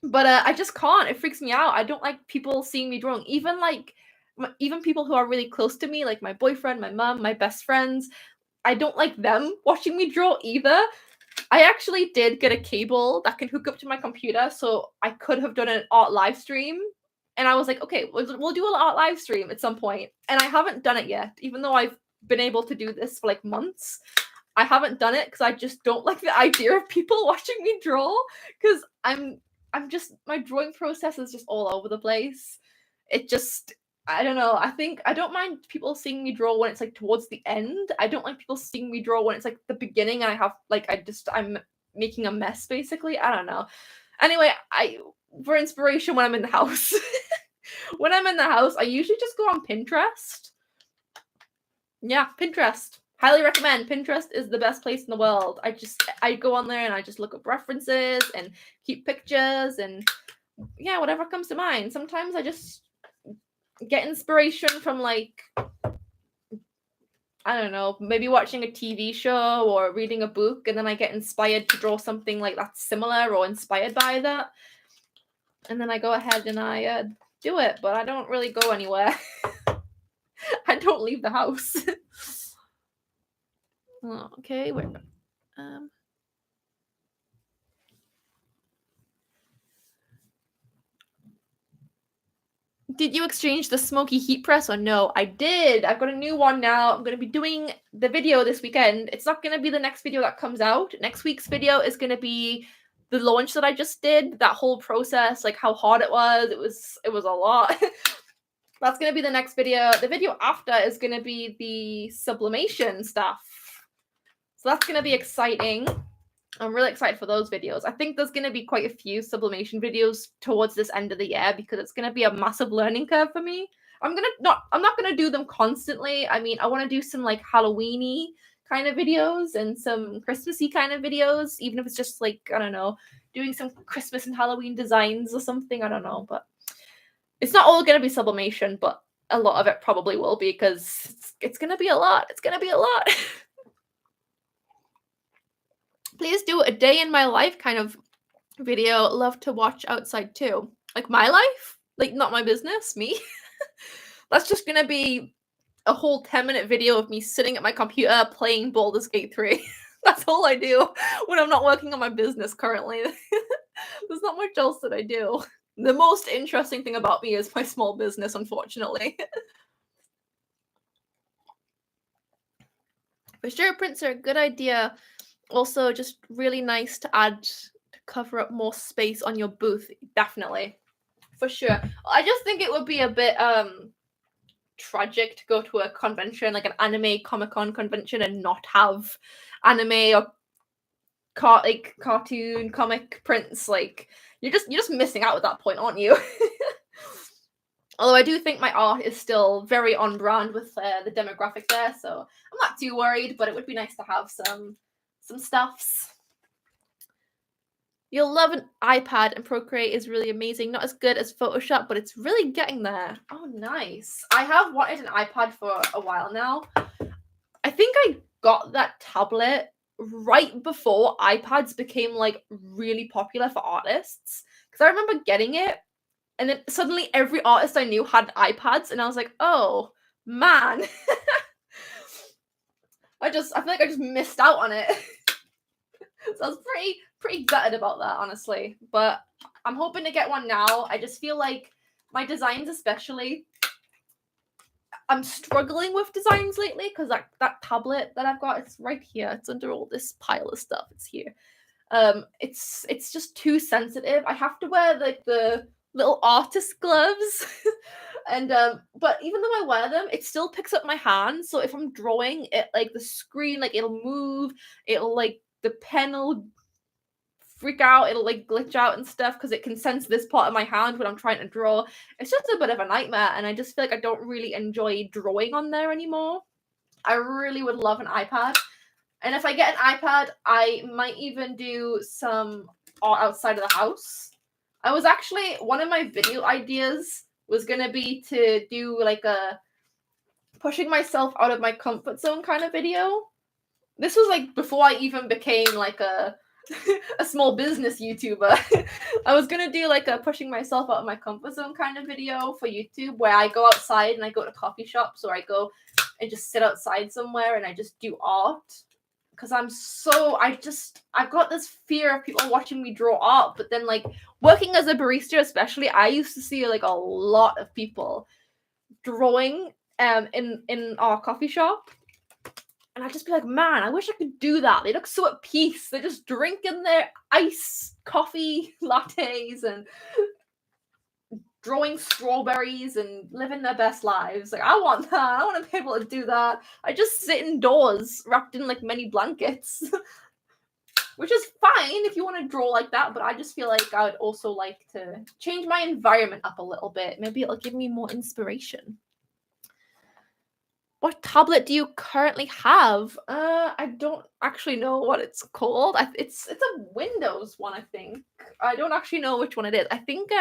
But I just can't. It freaks me out. I don't like people seeing me drawing. Even people who are really close to me, like my boyfriend, my mom, my best friends, I don't like them watching me draw either. I actually did get a cable that can hook up to my computer, so I could have done an art live stream. And I was like, okay, we'll do an art live stream at some point. And I haven't done it yet, even though I've been able to do this for like months. I haven't done it because I just don't like the idea of people watching me draw, because I'm just, my drawing process is just all over the place. It just, I don't know. I don't mind people seeing me draw when it's like towards the end. I don't like people seeing me draw when it's like the beginning and I'm making a mess basically. I don't know. Anyway, for inspiration when I'm in the house. When I'm in the house, I usually just go on Pinterest. Yeah, Pinterest. Highly recommend. Pinterest is the best place in the world. I go on there and I just look up references and keep pictures and yeah, whatever comes to mind. Sometimes I just get inspiration from like, I don't know, maybe watching a TV show or reading a book, and then I get inspired to draw something like that's similar or inspired by that. And then I go ahead and I do it, but I don't really go anywhere. I don't leave the house. Oh, okay, wait. Did you exchange the smoky heat press or no? I did. I've got a new one now. I'm going to be doing the video this weekend. It's not going to be the next video that comes out. Next week's video is going to be the launch that I just did. That whole process, like how hard it was. It was a lot. That's going to be the next video. The video after is going to be the sublimation stuff. So that's going to be exciting. I'm really excited for those videos. I think there's going to be quite a few sublimation videos towards this end of the year because it's going to be a massive learning curve for me. I'm not going to do them constantly. I mean, I want to do some like Halloween-y kind of videos and some Christmassy kind of videos, even if it's just like, I don't know, doing some Christmas and Halloween designs or something. I don't know, but it's not all going to be sublimation, but a lot of it probably will be because it's going to be a lot. It's going to be a lot. Please do a day in my life kind of video. Love to watch outside too. Like my life, like not my business, me. That's just going to be a whole 10-minute video of me sitting at my computer playing Baldur's Gate 3. That's all I do when I'm not working on my business currently. There's not much else that I do. The most interesting thing about me is my small business, unfortunately. For sure, prints are a good idea. Also, just really nice to add to cover up more space on your booth. Definitely. For sure. I just think it would be a bit tragic to go to a convention, like an anime Comic-Con convention, and not have anime or cartoon comic prints. Like you're just missing out at that point, aren't you? Although I do think my art is still very on brand with the demographic there, so I'm not too worried, but it would be nice to have some stuffs. You'll love an iPad, and Procreate is really amazing. Not as good as Photoshop, but it's really getting there. Oh, nice. I have wanted an iPad for a while now. I think I got that tablet right before iPads became like really popular for artists. Because I remember getting it, and then suddenly every artist I knew had iPads, and I was like, oh, man. I feel like I just missed out on it. So I was pretty gutted about that, honestly. But I'm hoping to get one now. I just feel like my designs especially, I'm struggling with designs lately because that tablet that I've got, it's right here. It's under all this pile of stuff. It's here. It's just too sensitive. I have to wear like the little artist gloves. And but even though I wear them, it still picks up my hand. So if I'm drawing it, like the screen, like it'll move, it'll like the pen will freak out, it'll like glitch out and stuff because it can sense this part of my hand when I'm trying to draw. It's just a bit of a nightmare, and I just feel like I don't really enjoy drawing on there anymore. I really would love an iPad. And if I get an iPad, I might even do some art outside of the house. I was actually, one of my video ideas was going to be to do like a pushing myself out of my comfort zone kind of video. This was like before I even became like a small business YouTuber. I was going to do like a pushing myself out of my comfort zone kind of video for YouTube where I go outside and I go to coffee shops, or I go and just sit outside somewhere and I just do art. Because I've got this fear of people watching me draw art, but then like working as a barista especially, I used to see like a lot of people drawing in our coffee shop, and I'd just be like, man, I wish I could do that. They look so at peace. They're just drinking their ice coffee lattes and drawing strawberries and living their best lives. Like, I want that. I want to be able to do that. I just sit indoors wrapped in like many blankets, which is fine if you want to draw like that, but I just feel like I would also like to change my environment up a little bit. Maybe it'll give me more inspiration. What tablet do you currently have? I don't actually know what it's called. It's a Windows one, I think. I don't actually know which one it is. I think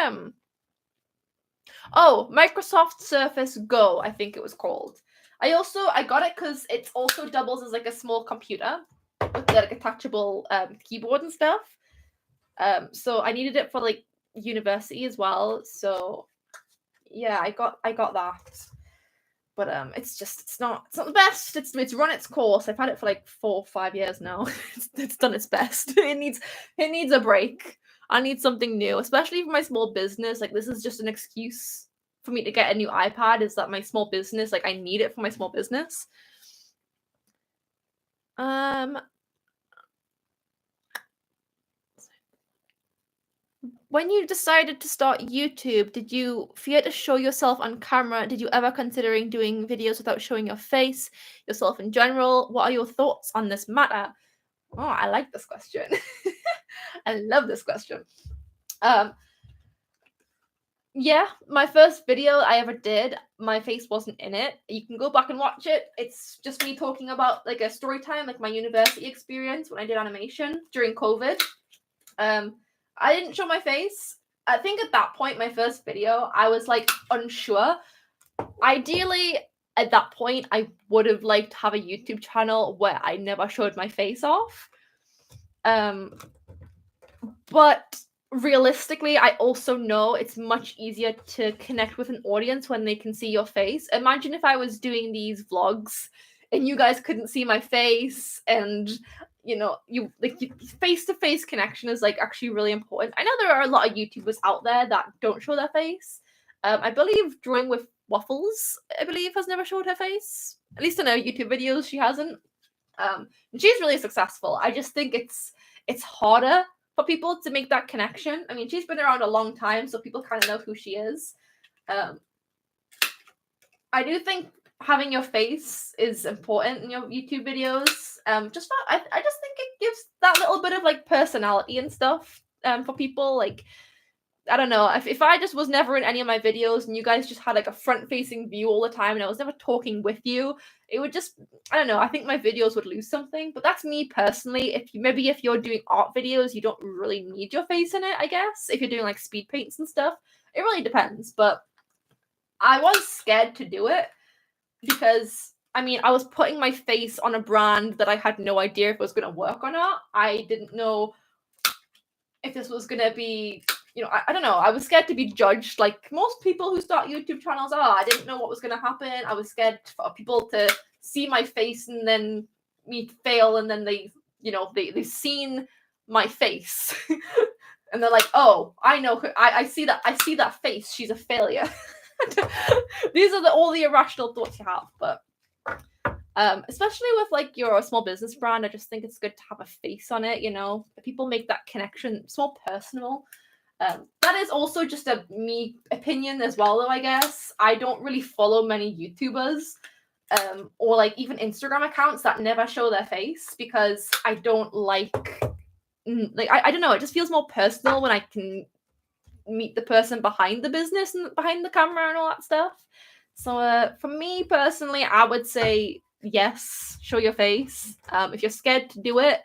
Microsoft Surface Go, I think it was called. I got it because it also doubles as like a small computer with like attachable keyboard and stuff. So I needed it for like university as well. So yeah, I got that. But it's not the best. It's run its course. I've had it for like 4 or 5 years now. It's done its best. It needs a break. I need something new, especially for my small business. Like, this is just an excuse for me to get a new iPad, is that my small business, like, I need it for my small business. When you decided to start YouTube, did you fear to show yourself on camera? Did you ever considering doing videos without showing your face, yourself in general? What are your thoughts on this matter? Oh, I like this question. I love this question. Yeah, my first video I ever did, my face wasn't in it. You can go back and watch it. It's just me talking about like a story time, like my university experience when I did animation during COVID. I didn't show my face. I think at that point, my first video, I was like unsure. Ideally, at that point, I would have liked to have a YouTube channel where I never showed my face off. But realistically, I also know it's much easier to connect with an audience when they can see your face. Imagine if I was doing these vlogs and you guys couldn't see my face, and you like face-to-face connection is like actually really important. I know there are a lot of YouTubers out there that don't show their face. I believe Drawing with Waffles, I believe, has never showed her face. At least in her YouTube videos, she hasn't. And she's really successful. I just think it's harder for people to make that connection. I mean, she's been around a long time, so people kind of know who she is. I do think having your face is important in your YouTube videos. I just think it gives that little bit of like personality and stuff for people. Like, I don't know, if I just was never in any of my videos and you guys just had like a front-facing view all the time and I was never talking with you, it would just, I don't know, I think my videos would lose something. But that's me personally. If you're doing art videos, you don't really need your face in it, I guess. If you're doing like speed paints and stuff, it really depends. But I was scared to do it because I mean, I was putting my face on a brand that I had no idea if it was going to work or not. I didn't know if this was going to be, I don't know. I was scared to be judged like most people who start YouTube channels are. I didn't know what was going to happen. I was scared for people to see my face and then me fail, and then they've seen my face and they're like, oh, I know her. I see that face. She's a failure. These are all the irrational thoughts you have. But especially with like you're a small business brand, I just think it's good to have a face on it. People make that connection. It's more personal. That is also just a me opinion as well, though. I guess I don't really follow many YouTubers or like even Instagram accounts that never show their face, because I don't like I don't know. It just feels more personal when I can meet the person behind the business and behind the camera and all that stuff. So for me personally, I would say yes, show your face. If you're scared to do it,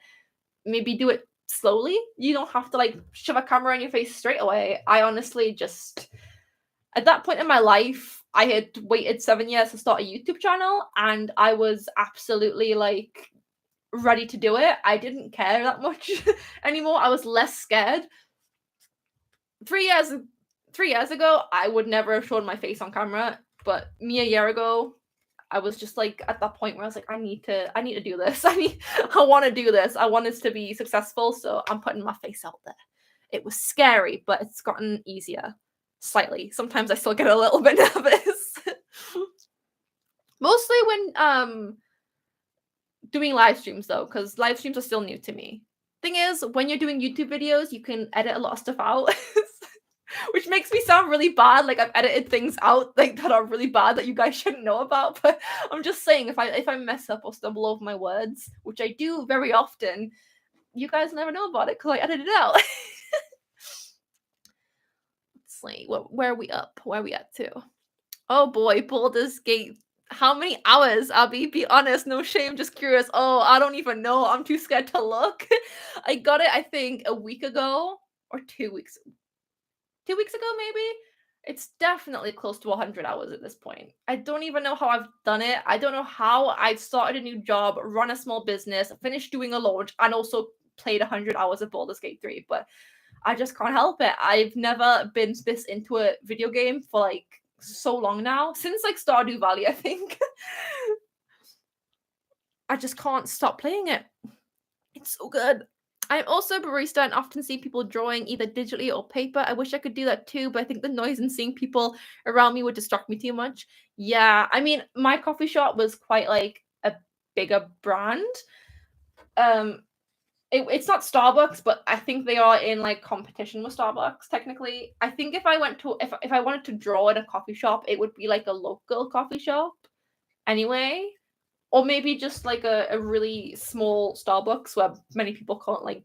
maybe do it slowly. You don't have to like shove a camera in your face straight away. I honestly just, at that point in my life, I had waited 7 years to start a YouTube channel and I was absolutely like ready to do it. I didn't care that much anymore. I was less scared. 3 years ago, I would never have shown my face on camera, but me a year ago, I was just like at that point where I was like, I need to do this. I want to do this. I want this to be successful, so I'm putting my face out there. It was scary, but it's gotten easier slightly. Sometimes I still get a little bit nervous. Mostly when doing live streams though, because live streams are still new to me. Thing is, when you're doing YouTube videos, you can edit a lot of stuff out. Which makes me sound really bad. Like I've edited things out like that are really bad that you guys shouldn't know about. But I'm just saying, if I mess up or stumble over my words, which I do very often, you guys never know about it because I edited it out. Let's see, where are we up? Where are we at to? Oh boy, Baldur's Gate. How many hours, Abby? Be honest, no shame, just curious. Oh, I don't even know. I'm too scared to look. I got it, I think, a week ago or 2 weeks. 2 weeks ago, maybe? It's definitely close to 100 hours at this point. I don't even know how I've done it. I don't know how I've started a new job, run a small business, finished doing a launch, and also played 100 hours of Baldur's Gate 3, but I just can't help it. I've never been this into a video game for like so long now. Since like Stardew Valley, I think. I just can't stop playing it. It's so good. I'm also a barista and often see people drawing either digitally or paper. I wish I could do that too, but I think the noise and seeing people around me would distract me too much. Yeah, I mean, my coffee shop was quite like a bigger brand. It's not Starbucks, but I think they are in like competition with Starbucks technically. I think if I wanted to draw in a coffee shop, it would be like a local coffee shop anyway. Or maybe just like a really small Starbucks where many people can't like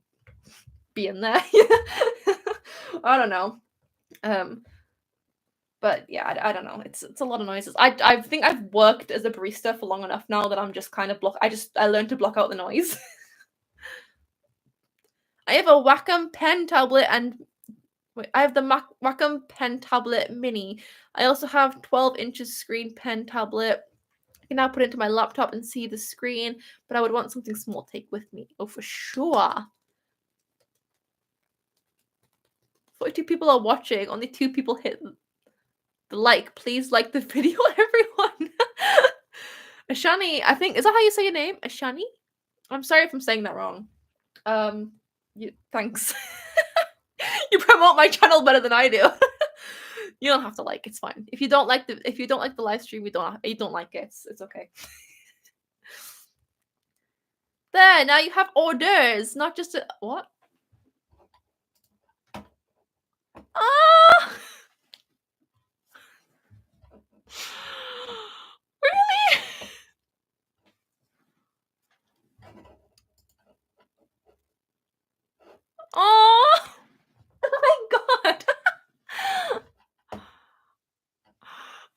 be in there. I don't know. But yeah, I don't know. It's a lot of noises. I think I've worked as a barista for long enough now that I'm just kind of I learned to block out the noise. I have a Wacom pen tablet and wait, I have the Wacom pen tablet mini. I also have 12 inches screen pen tablet. I can now put it into my laptop and see the screen, but I would want something small to take with me. Oh, for sure. 42 people are watching. Only 2 people hit the like. Please like the video, everyone. Ashani, I think, is that how you say your name? Ashani? I'm sorry if I'm saying that wrong. Thanks. You promote my channel better than I do. You don't have to like, it's fine. If you don't like the live stream, you don't like it. It's okay. There, now you have orders, not just a what? Ah! Really? Oh! Oh my god!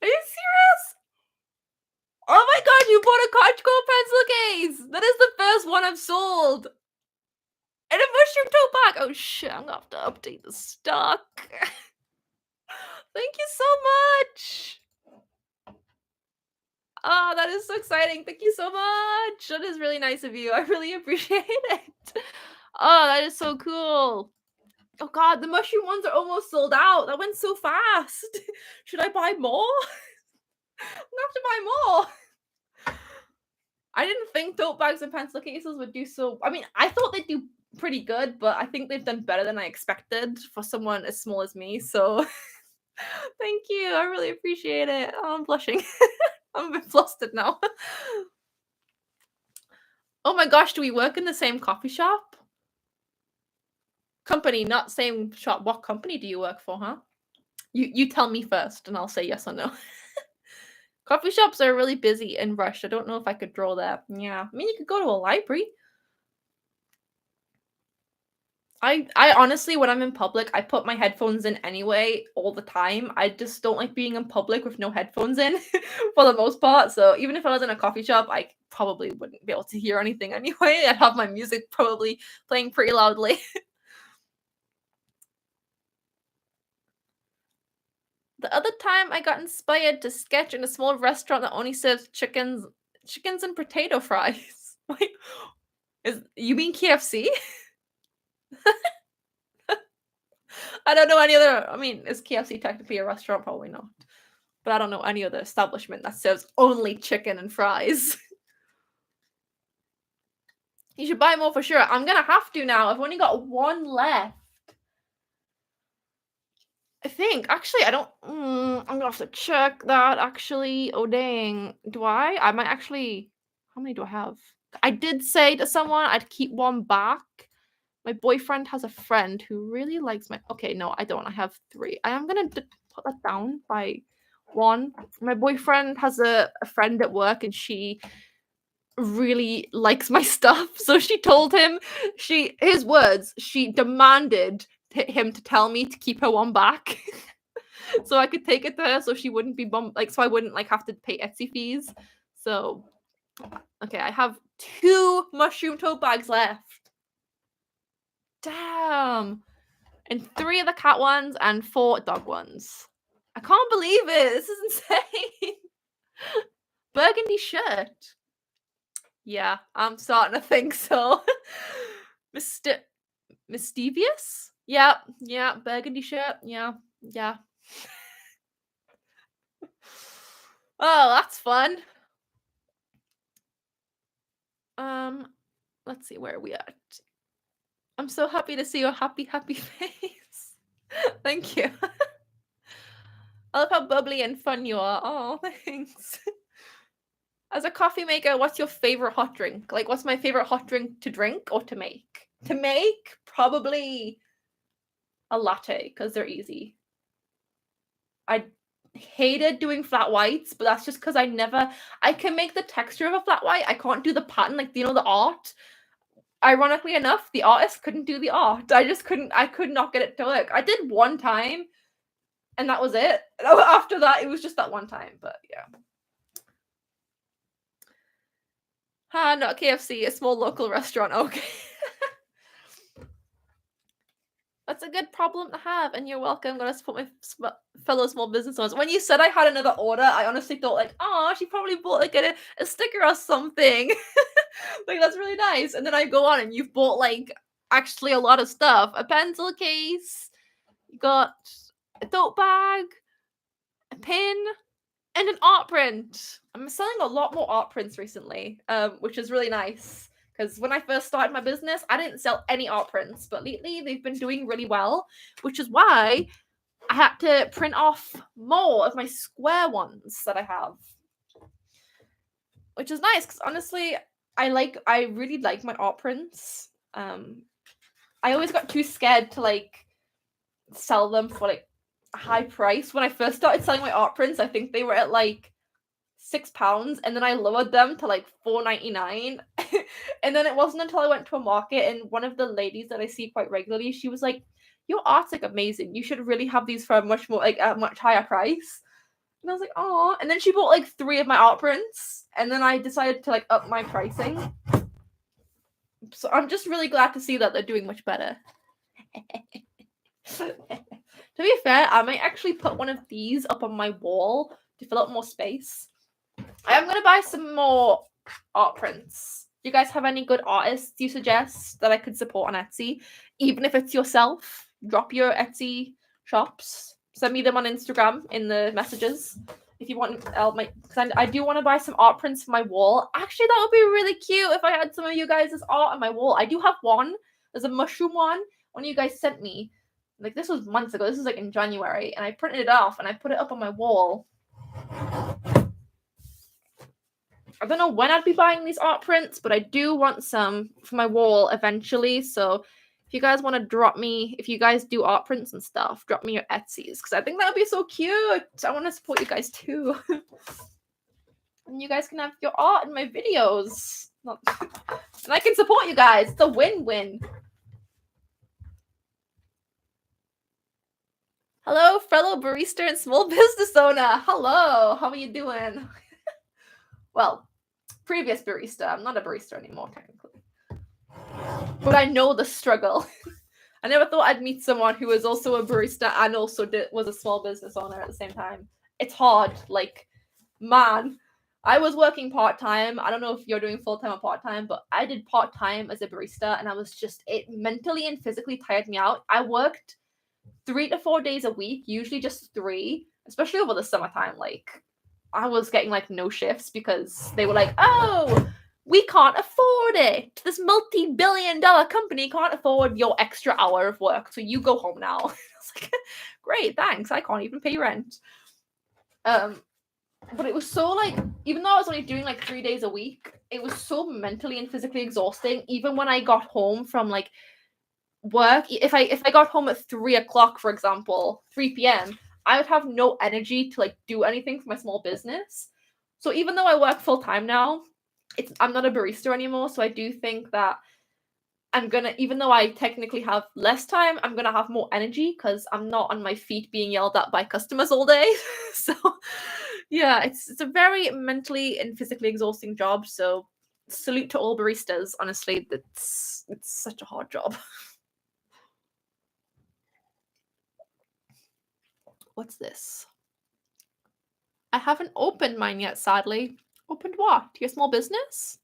Are you serious? Oh my god, you bought a Conchcore pencil case! That is the first one I've sold! And a mushroom tote bag! Oh shit, I'm gonna have to update the stock. Thank you so much! Oh, that is so exciting. Thank you so much. That is really nice of you. I really appreciate it. Oh, that is so cool. Oh god, the mushroom ones are almost sold out. That went so fast. Should I buy more? I'm gonna have to buy more. I didn't think tote bags and pencil cases would do so. I mean, I thought they'd do pretty good, but I think they've done better than I expected for someone as small as me. So thank you. I really appreciate it. Oh, I'm blushing. I'm a bit flustered now. Oh my gosh, do we work in the same coffee shop? Company, not same shop. What company do you work for, huh? You tell me first and I'll say yes or no. Coffee shops are really busy and rushed. I don't know if I could draw that. Yeah. I mean, you could go to a library. I honestly, when I'm in public, I put my headphones in anyway all the time. I just don't like being in public with no headphones in for the most part. So even if I was in a coffee shop, I probably wouldn't be able to hear anything anyway. I'd have my music probably playing pretty loudly. The other time I got inspired to sketch in a small restaurant that only serves chickens and potato fries. Wait, you mean KFC? I don't know any other. I mean, is KFC technically a restaurant? Probably not. But I don't know any other establishment that serves only chicken and fries. You should buy more for sure. I'm gonna have to now. I've only got one left. I think. Actually, I don't. I'm gonna have to check that. Actually, oh dang. Do I? I might actually. How many do I have? I did say to someone I'd keep one back. My boyfriend has a friend who really likes my. Okay, no, I don't. I have 3. I am gonna put that down by 1. My boyfriend has a friend at work, and she really likes my stuff. So she told him, his words, she demanded him to tell me to keep her one back. So I could take it to her so she wouldn't be so I wouldn't like have to pay Etsy fees. So okay, I have 2 mushroom tote bags left. Damn. And 3 of the cat ones and 4 dog ones. I can't believe it. This is insane. Burgundy shirt. Yeah, I'm starting to think so. Mischievous? Yeah, burgundy shirt. Yeah. Oh, that's fun. Let's see, where are we at? I'm so happy to see your happy face. Thank you. I love how bubbly and fun you are. Oh, thanks. As a coffee maker, what's your favorite hot drink? Like, what's my favorite hot drink to drink or to make? To make, probably a latte because they're easy. I hated doing flat whites, but that's just because I can make the texture of a flat white. I can't do the pattern, like, the art. Ironically enough, the artist couldn't do the art. I could not get it to work. I did one time. And that was it. After that, it was just that one time, but yeah. Not KFC, a small local restaurant. Okay. That's a good problem to have, and you're welcome. I'm gonna support my fellow small business owners. When you said I had another order, I honestly thought like, oh, she probably bought like a sticker or something. Like, that's really nice. And then I go on and you've bought like actually a lot of stuff. A pencil case, you got a tote bag, a pin, and an art print. I'm selling a lot more art prints recently, which is really nice. Because when I first started my business, I didn't sell any art prints, but lately they've been doing really well, which is why I had to print off more of my square ones that I have. Which is nice, because honestly, I really like my art prints. I always got too scared to like sell them for like a high price. When I first started selling my art prints, I think they were at like £6, and then I lowered them to like $4.99. And then it wasn't until I went to a market and one of the ladies that I see quite regularly, she was like, your art's like amazing, you should really have these for a much more like a much higher price. And I was like, oh. And then she bought like 3 of my art prints, and then I decided to like up my pricing. So I'm just really glad to see that they're doing much better. To be fair, I might actually put one of these up on my wall to fill up more space. I am going to buy some more art prints. Do you guys have any good artists you suggest that I could support on Etsy? Even if it's yourself, drop your Etsy shops. Send me them on Instagram in the messages. If you want, because I do want to buy some art prints for my wall. Actually, that would be really cute if I had some of you guys' art on my wall. I do have one. There's a mushroom one you guys sent me. Like, this was months ago. This was like in January. And I printed it off and I put it up on my wall. I don't know when I'd be buying these art prints, but I do want some for my wall eventually. So if you guys want to drop me, if you guys do art prints and stuff, drop me your Etsy's, because I think that would be so cute. I want to support you guys too. And you guys can have your art in my videos. And I can support you guys. It's a win-win. Hello, fellow barista and small business owner. Hello, how are you doing? Well, previous barista. I'm not a barista anymore, technically. But I know the struggle. I never thought I'd meet someone who was also a barista and also was a small business owner at the same time. It's hard. Like, man, I was working part-time. I don't know if you're doing full-time or part-time, but I did part-time as a barista, and I was just, it mentally and physically tired me out. I worked 3 to 4 days a week, usually just 3, especially over the summertime. Like, I was getting like no shifts because they were like, oh, we can't afford it. This multi-billion-dollar company can't afford your extra hour of work, so you go home now. I was like, great, thanks. I can't even pay rent. But it was so like, even though I was only doing like 3 days a week, it was so mentally and physically exhausting. Even when I got home from like work, if I got home at 3 o'clock, for example, 3 p.m., I would have no energy to like do anything for my small business. So even though I work full time now, I'm not a barista anymore. So I do think that even though I technically have less time, I'm gonna have more energy because I'm not on my feet being yelled at by customers all day. So yeah, it's a very mentally and physically exhausting job. So salute to all baristas. Honestly, it's such a hard job. What's this? I haven't opened mine yet, sadly. Opened what? Your small business?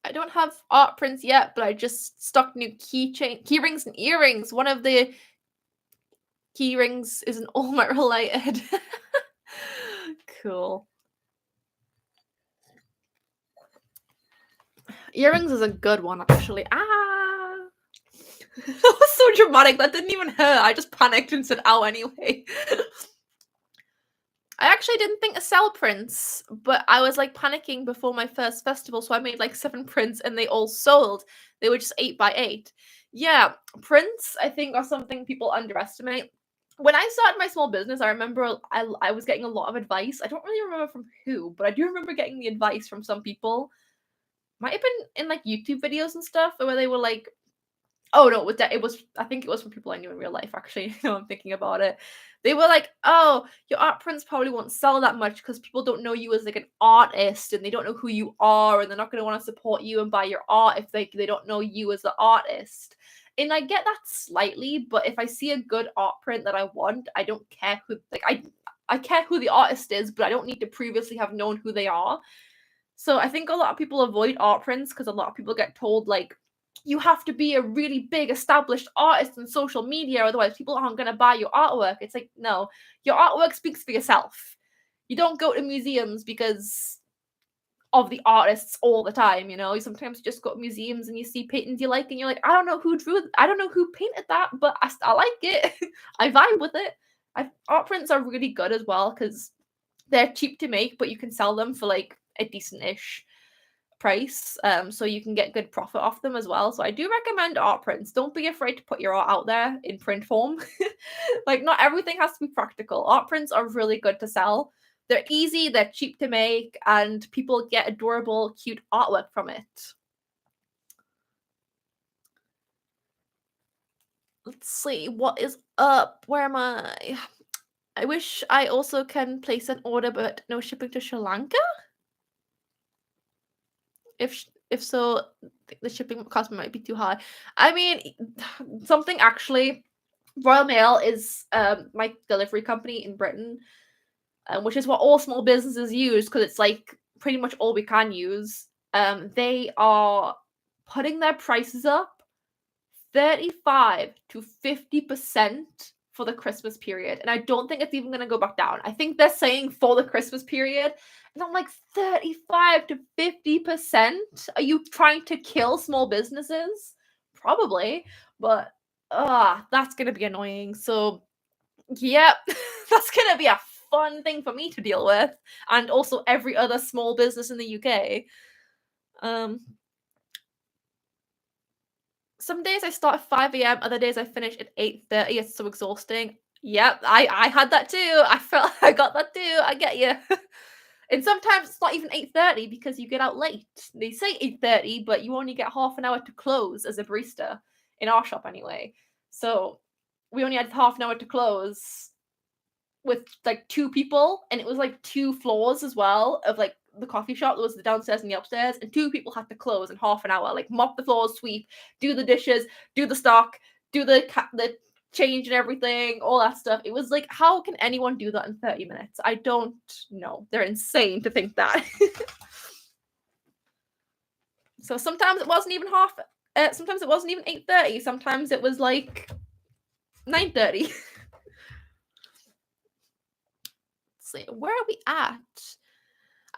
I don't have art prints yet, but I just stocked new key rings and earrings. One of the key rings isn't all my related. Cool. Earrings is a good one, actually. That was so dramatic. That didn't even hurt. I just panicked and said, ow, anyway. I actually didn't think to sell prints, but I was like panicking before my first festival, so I made like 7 prints and they all sold. They were just 8x8. Yeah, prints, I think, are something people underestimate. When I started my small business, I remember I was getting a lot of advice. I don't really remember from who, but I do remember getting the advice from some people. Might have been in like YouTube videos and stuff, where they were like, Oh no, it was I think it was from people I knew in real life actually. I'm thinking about it. They were like, "Oh, your art prints probably won't sell that much because people don't know you as like an artist and they don't know who you are and they're not going to want to support you and buy your art if they don't know you as the artist." And I get that slightly, but if I see a good art print that I want, I don't care who like I care who the artist is, but I don't need to previously have known who they are. So I think a lot of people avoid art prints because a lot of people get told like you have to be a really big established artist on social media, otherwise people aren't going to buy your artwork. It's like, no, your artwork speaks for yourself. You don't go to museums because of the artists all the time, you know. You sometimes just go to museums and you see paintings you like and you're like, I don't know who I don't know who painted that, but I like it. I vibe with it. Art prints are really good as well because they're cheap to make, but you can sell them for like a decent-ish price, so you can get good profit off them as well. So I do recommend art prints. Don't be afraid to put your art out there in print form. Like, not everything has to be practical. Art prints are really good to sell. They're easy, they're cheap to make, and people get adorable, cute artwork from it. Let's see, what is up? Where am I? I wish I also can place an order, but no shipping to Sri Lanka? If so, the shipping cost might be too high. I mean, something actually. Royal Mail is my delivery company in Britain, which is what all small businesses use because it's like pretty much all we can use. They are putting their prices up 35 to 50% for the Christmas period. And I don't think it's even going to go back down. I think they're saying for the Christmas period. And I'm like, 35 to 50%? Are you trying to kill small businesses? Probably. But that's going to be annoying. So, yeah, that's going to be a fun thing for me to deal with. And also every other small business in the UK. Some days I start at 5 a.m, other days I finish at 8:30. It's so exhausting. Yep, I had that too. I felt I got that too. I get you. And sometimes it's not even 8:30 because you get out late. They say 8:30, but you only get half an hour to close as a barista in our shop anyway. So we only had half an hour to close with like two people, and it was like two floors as well of like the coffee shop. There was the downstairs and the upstairs, and two people had to close in half an hour, like mop the floors, sweep, do the dishes, do the stock, do the change and everything, all that stuff. It was like, how can anyone do that in 30 minutes? I don't know. They're insane to think that. So sometimes it wasn't even sometimes it wasn't even 8:30. Sometimes it was like 9:30. See, where are we at?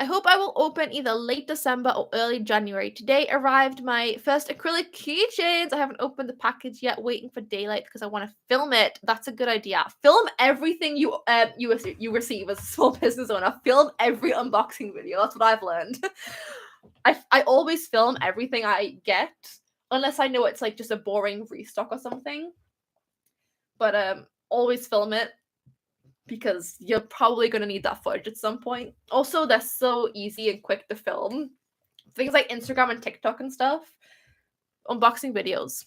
I hope I will open either late December or early January. Today arrived my first acrylic keychains. I haven't opened the package yet, waiting for daylight because I want to film it. That's a good idea. Film everything you receive as a small business owner. Film every unboxing video. That's what I've learned. I always film everything I get, unless I know it's like just a boring restock or something. But always film it, because you're probably going to need that footage at some point. Also, they're so easy and quick to film. Things like Instagram and TikTok and stuff. Unboxing videos.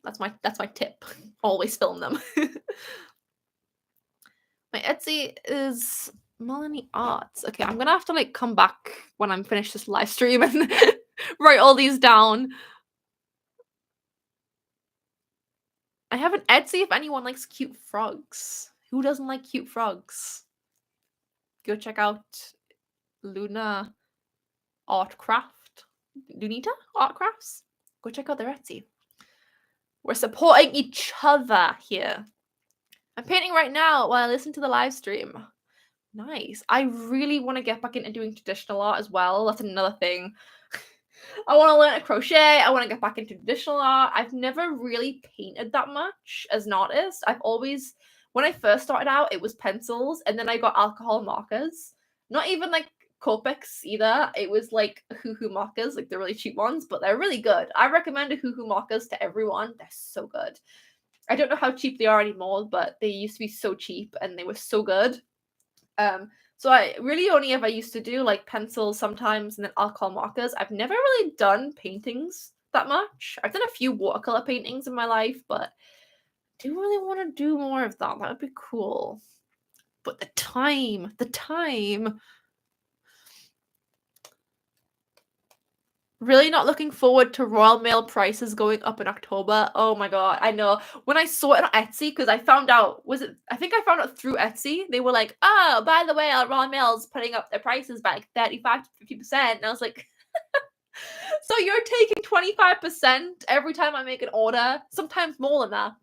That's my tip. Always film them. My Etsy is Melanie Arts. Okay, I'm gonna have to like come back when I'm finished this live stream and write all these down. I have an Etsy if anyone likes cute frogs. Who doesn't like cute frogs? Go check out Luna Lunita Art Crafts. Go check out their Etsy. We're supporting each other here. I'm painting right now while I listen to the live stream. Nice. I really want to get back into doing traditional art as well. That's another thing. I want to learn to crochet. I want to get back into traditional art. I've never really painted that much as an artist. When I first started out, it was pencils, and then I got alcohol markers. Not even like Copics either. It was like hoo-hoo markers, like the really cheap ones, but they're really good. I recommend hoo-hoo markers to everyone. They're so good. I don't know how cheap they are anymore, but they used to be so cheap and they were so good. So I really only ever used to do like pencils sometimes and then alcohol markers. I've never really done paintings that much. I've done a few watercolor paintings in my life, but I do really want to do more of that. That would be cool. But the time. Really not looking forward to Royal Mail prices going up in October. Oh my god, I know. When I saw it on Etsy, because I found out, I think I found out through Etsy, they were like, oh, by the way, Royal Mail's putting up their prices by like 35 to 50%. And I was like, so you're taking 25% every time I make an order, sometimes more than that.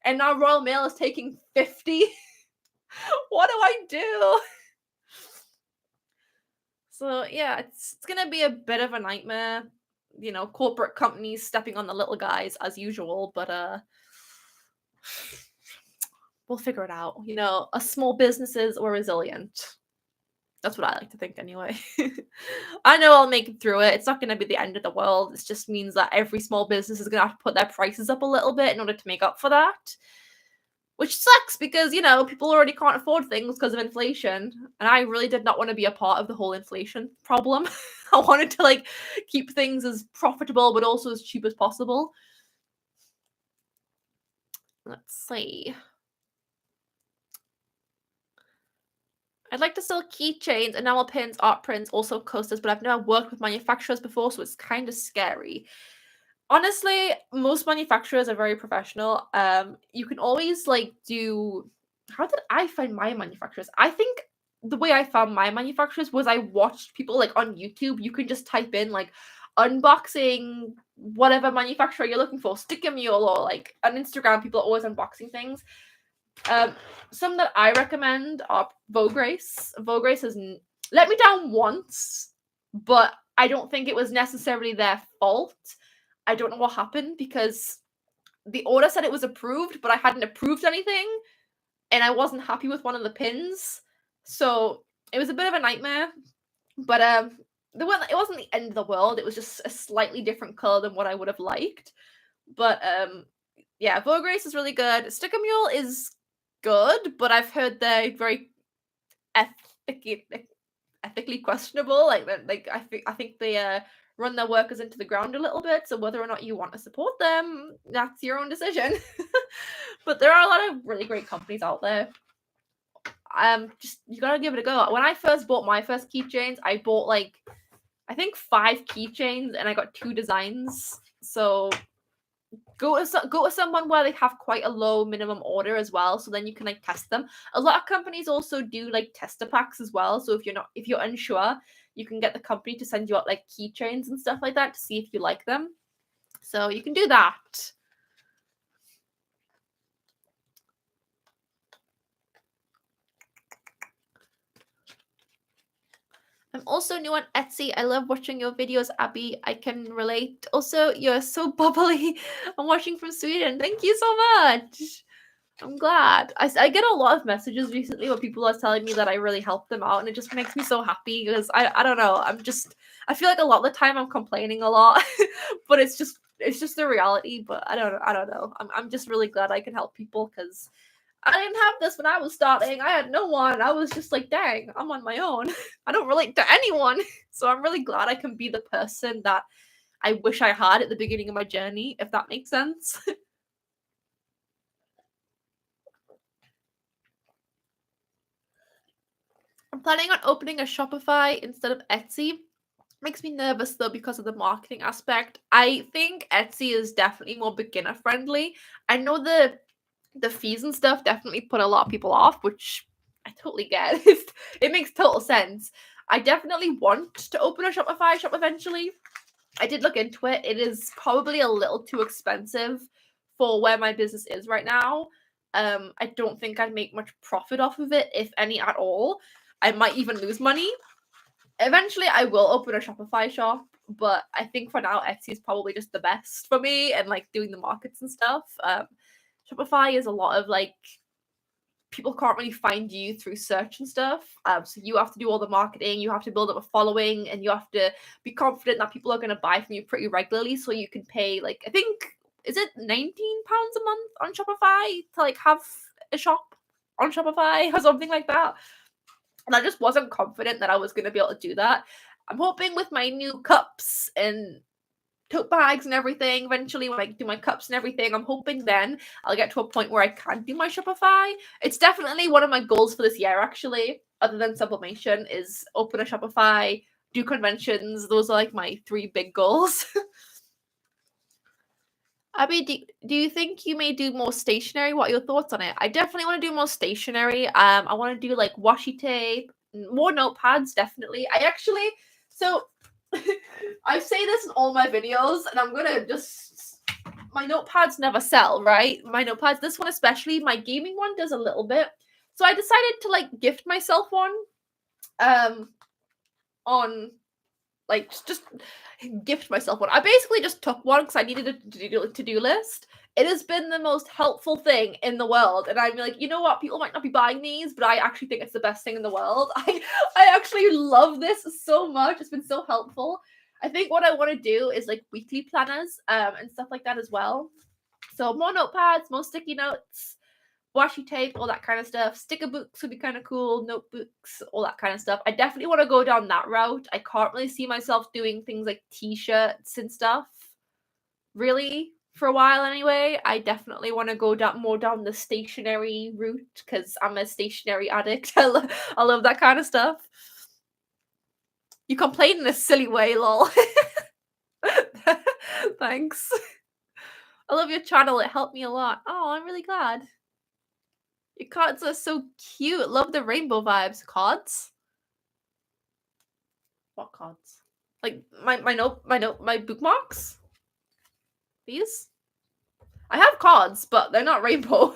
And now Royal Mail is taking 50. What do I do? So yeah, it's gonna be a bit of a nightmare. You know, corporate companies stepping on the little guys as usual, but we'll figure it out. You know, us small businesses are resilient. That's what I like to think anyway. I know I'll make it through it. It's not going to be the end of the world. It just means that every small business is going to have to put their prices up a little bit in order to make up for that. Which sucks because, you know, people already can't afford things because of inflation. And I really did not want to be a part of the whole inflation problem. I wanted to, like, keep things as profitable but also as cheap as possible. Let's see. I'd like to sell keychains, enamel pins, art prints, also coasters, but I've never worked with manufacturers before, so it's kind of scary. Honestly, most manufacturers are very professional. You can always like do. How did I find my manufacturers? I think the way I found my manufacturers was I watched people like on YouTube. You can just type in like unboxing whatever manufacturer you're looking for, sticker mule, or like on Instagram, people are always unboxing things. Some that I recommend are Vograce. Vograce has let me down once, but I don't think it was necessarily their fault. I don't know what happened because the order said it was approved, but I hadn't approved anything, and I wasn't happy with one of the pins. So it was a bit of a nightmare. But it wasn't the end of the world. It was just a slightly different color than what I would have liked. But yeah, Vograce is really good. Sticker Mule is good, but I've heard they're very ethically questionable. Like I think they run their workers into the ground a little bit. So whether or not you want to support them, that's your own decision. But there are a lot of really great companies out there. Just you gotta give it a go. When I first bought my first keychains, I bought like I think 5 keychains and I got 2 designs. So go to someone where they have quite a low minimum order as well, so then you can like test them. A lot of companies also do like tester packs as well. So if you're unsure, you can get the company to send you out like keychains and stuff like that to see if you like them. So you can do that. I'm also new on Etsy. I love watching your videos, Abby. I can relate. Also, you're so bubbly. I'm watching from Sweden. Thank you so much. I'm glad. I get a lot of messages recently where people are telling me that I really helped them out, and it just makes me so happy because I don't know. I feel like a lot of the time I'm complaining a lot, but it's just the reality. But I don't know. I'm just really glad I can help people because I didn't have this when I was starting. I had no one. I was just like, dang, I'm on my own. I don't relate to anyone. So I'm really glad I can be the person that I wish I had at the beginning of my journey, if that makes sense. I'm planning on opening a Shopify instead of Etsy. Makes me nervous though because of the marketing aspect. I think Etsy is definitely more beginner friendly. I know the fees and stuff definitely put a lot of people off, which I totally get. It makes total sense. I definitely want to open a Shopify shop eventually. I did look into it. It is probably a little too expensive for where my business is right now. I don't think I'd make much profit off of it, if any at all. I might even lose money. Eventually, I will open a Shopify shop, but I think for now, Etsy is probably just the best for me and like doing the markets and stuff. Shopify is a lot of like people can't really find you through search and stuff. So you have to do all the marketing, you have to build up a following, and you have to be confident that people are going to buy from you pretty regularly. So you can pay like I think is it £19 a month on Shopify to like have a shop on Shopify or something like that. And I just wasn't confident that I was going to be able to do that. I'm hoping with my new cups and tote bags and everything eventually when I do my cups and everything. I'm hoping then I'll get to a point where I can do my Shopify. It's definitely one of my goals for this year, actually, other than Sublimation, is open a Shopify, do conventions. Those are like my 3 big goals. Abby, do you think you may do more stationery? What are your thoughts on it? I definitely want to do more stationery. I want to do like washi tape, more notepads, definitely. So I say this in all my videos, and I'm gonna just, my notepads never sell, right? My notepads, this one especially, my gaming one does a little bit. So I decided to like gift myself one, on like just gift myself one. I basically just took one because I needed a to-do list. It has been the most helpful thing in the world, and I'm like, you know what? People might not be buying these, but I actually think it's the best thing in the world. I actually love this so much. It's been so helpful. I think what I want to do is like weekly planners, and stuff like that as well. So more notepads, more sticky notes, washi tape, all that kind of stuff. Sticker books would be kind of cool, notebooks, all that kind of stuff. I definitely want to go down that route. I can't really see myself doing things like t-shirts and stuff, really, for a while anyway. I definitely want to go more down the stationery route because I'm a stationery addict. I love that kind of stuff. You complain in a silly way, lol. Thanks. I love your channel. It helped me a lot. Oh, I'm really glad. Your cards are so cute. Love the rainbow vibes. Cards? What cards? Like my bookmarks? These? I have cards, but they're not rainbow.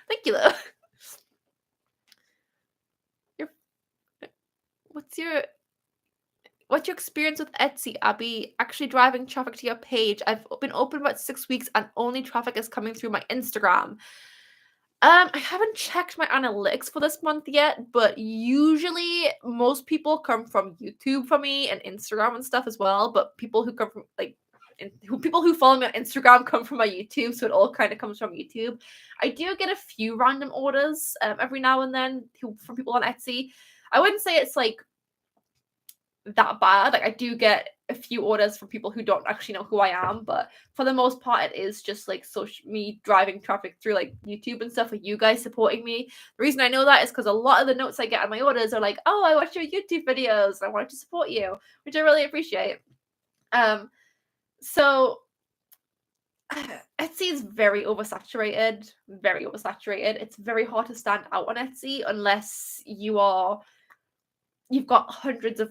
Thank you though. What's your experience with Etsy, Abby? Actually driving traffic to your page. I've been open about 6 weeks and only traffic is coming through my Instagram. I haven't checked my analytics for this month yet, but usually most people come from YouTube for me and Instagram and stuff as well. But people who come from people who follow me on Instagram come from my YouTube, so it all kind of comes from YouTube. I do get a few random orders every now and then from people on Etsy. I wouldn't say it's like that bad. Like I do get a few orders from people who don't actually know who I am, but for the most part it is just like me driving traffic through like YouTube and stuff, like you guys supporting me. The reason I know that is because a lot of the notes I get on my orders are like, oh, I watched your YouTube videos, I wanted to support you, which I really appreciate. So Etsy is very oversaturated. It's very hard to stand out on Etsy unless you've got hundreds of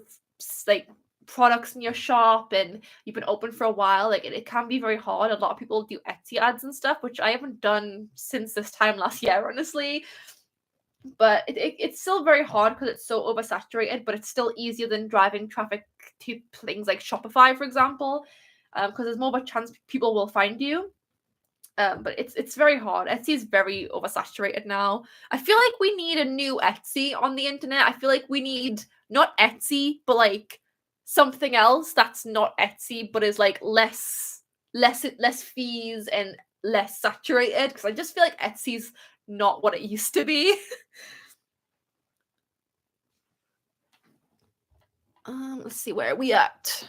like products in your shop and you've been open for a while. Like it can be very hard. A lot of people do Etsy ads and stuff, which I haven't done since this time last year, honestly. But it's still very hard because it's so oversaturated, but it's still easier than driving traffic to things like Shopify, for example, because there's more of a chance people will find you. But it's very hard. Etsy is very oversaturated now. I feel like we need a new Etsy on the internet. I feel like we need not Etsy, but like something else that's not Etsy, but is like less fees and less saturated. Because I just feel like Etsy's not what it used to be. Let's see, where are we at?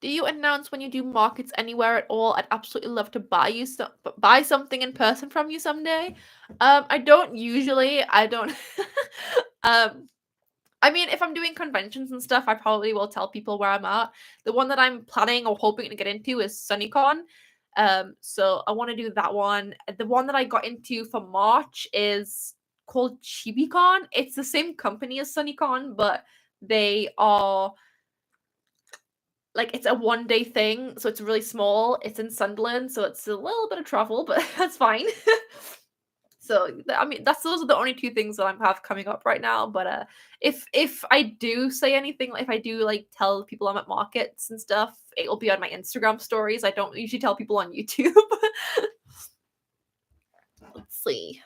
Do you announce when you do markets anywhere at all? I'd absolutely love to buy something in person from you someday. I don't usually. I don't. I mean, if I'm doing conventions and stuff, I probably will tell people where I'm at. The one that I'm planning or hoping to get into is SunnyCon. So I want to do that one. The one that I got into for March is called ChibiCon. It's the same company as SunnyCon, but they are like, it's a 1-day thing, so it's really small. It's in Sunderland, so it's a little bit of travel, but that's fine. So I mean, those are the only 2 things that I have coming up right now. But if I do say anything, if I do like tell people I'm at markets and stuff, it'll be on my Instagram stories. I don't usually tell people on YouTube. Let's see.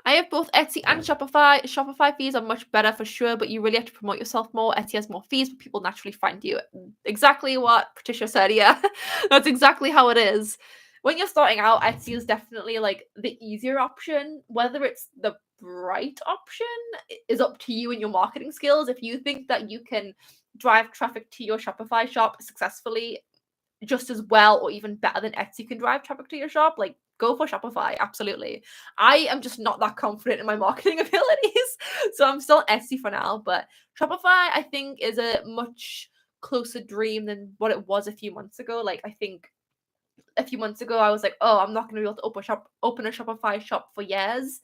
I have both Etsy and Shopify. Shopify fees are much better for sure, but you really have to promote yourself more. Etsy has more fees, but people naturally find you. Exactly what Patricia said. Yeah, that's exactly how it is. When you're starting out, Etsy is definitely like the easier option. Whether it's the right option is up to you and your marketing skills. If you think that you can drive traffic to your Shopify shop successfully just as well or even better than Etsy can drive traffic to your shop, like go for Shopify. Absolutely. I am just not that confident in my marketing abilities. So I'm still Etsy for now. But Shopify, I think, is a much closer dream than what it was a few months ago. Like, I think a few months ago, I was like, oh, I'm not going to be able to open a Shopify shop for years.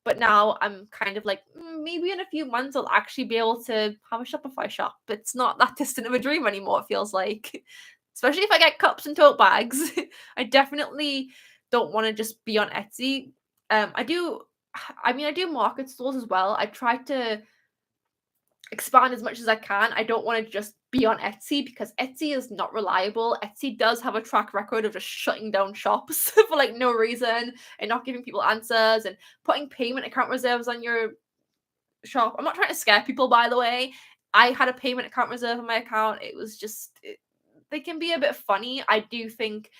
But now I'm kind of like, maybe in a few months I'll actually be able to have a Shopify shop. It's not that distant of a dream anymore, it feels like. Especially if I get cups and tote bags. I definitely don't want to just be on Etsy. I do market stores as well. I try to expand as much as I can. I don't want to just be on Etsy because Etsy is not reliable. Etsy does have a track record of just shutting down shops for like no reason and not giving people answers and putting payment account reserves on your shop. I'm not trying to scare people, by the way. I had a payment account reserve on my account. It was just they can be a bit funny. I do think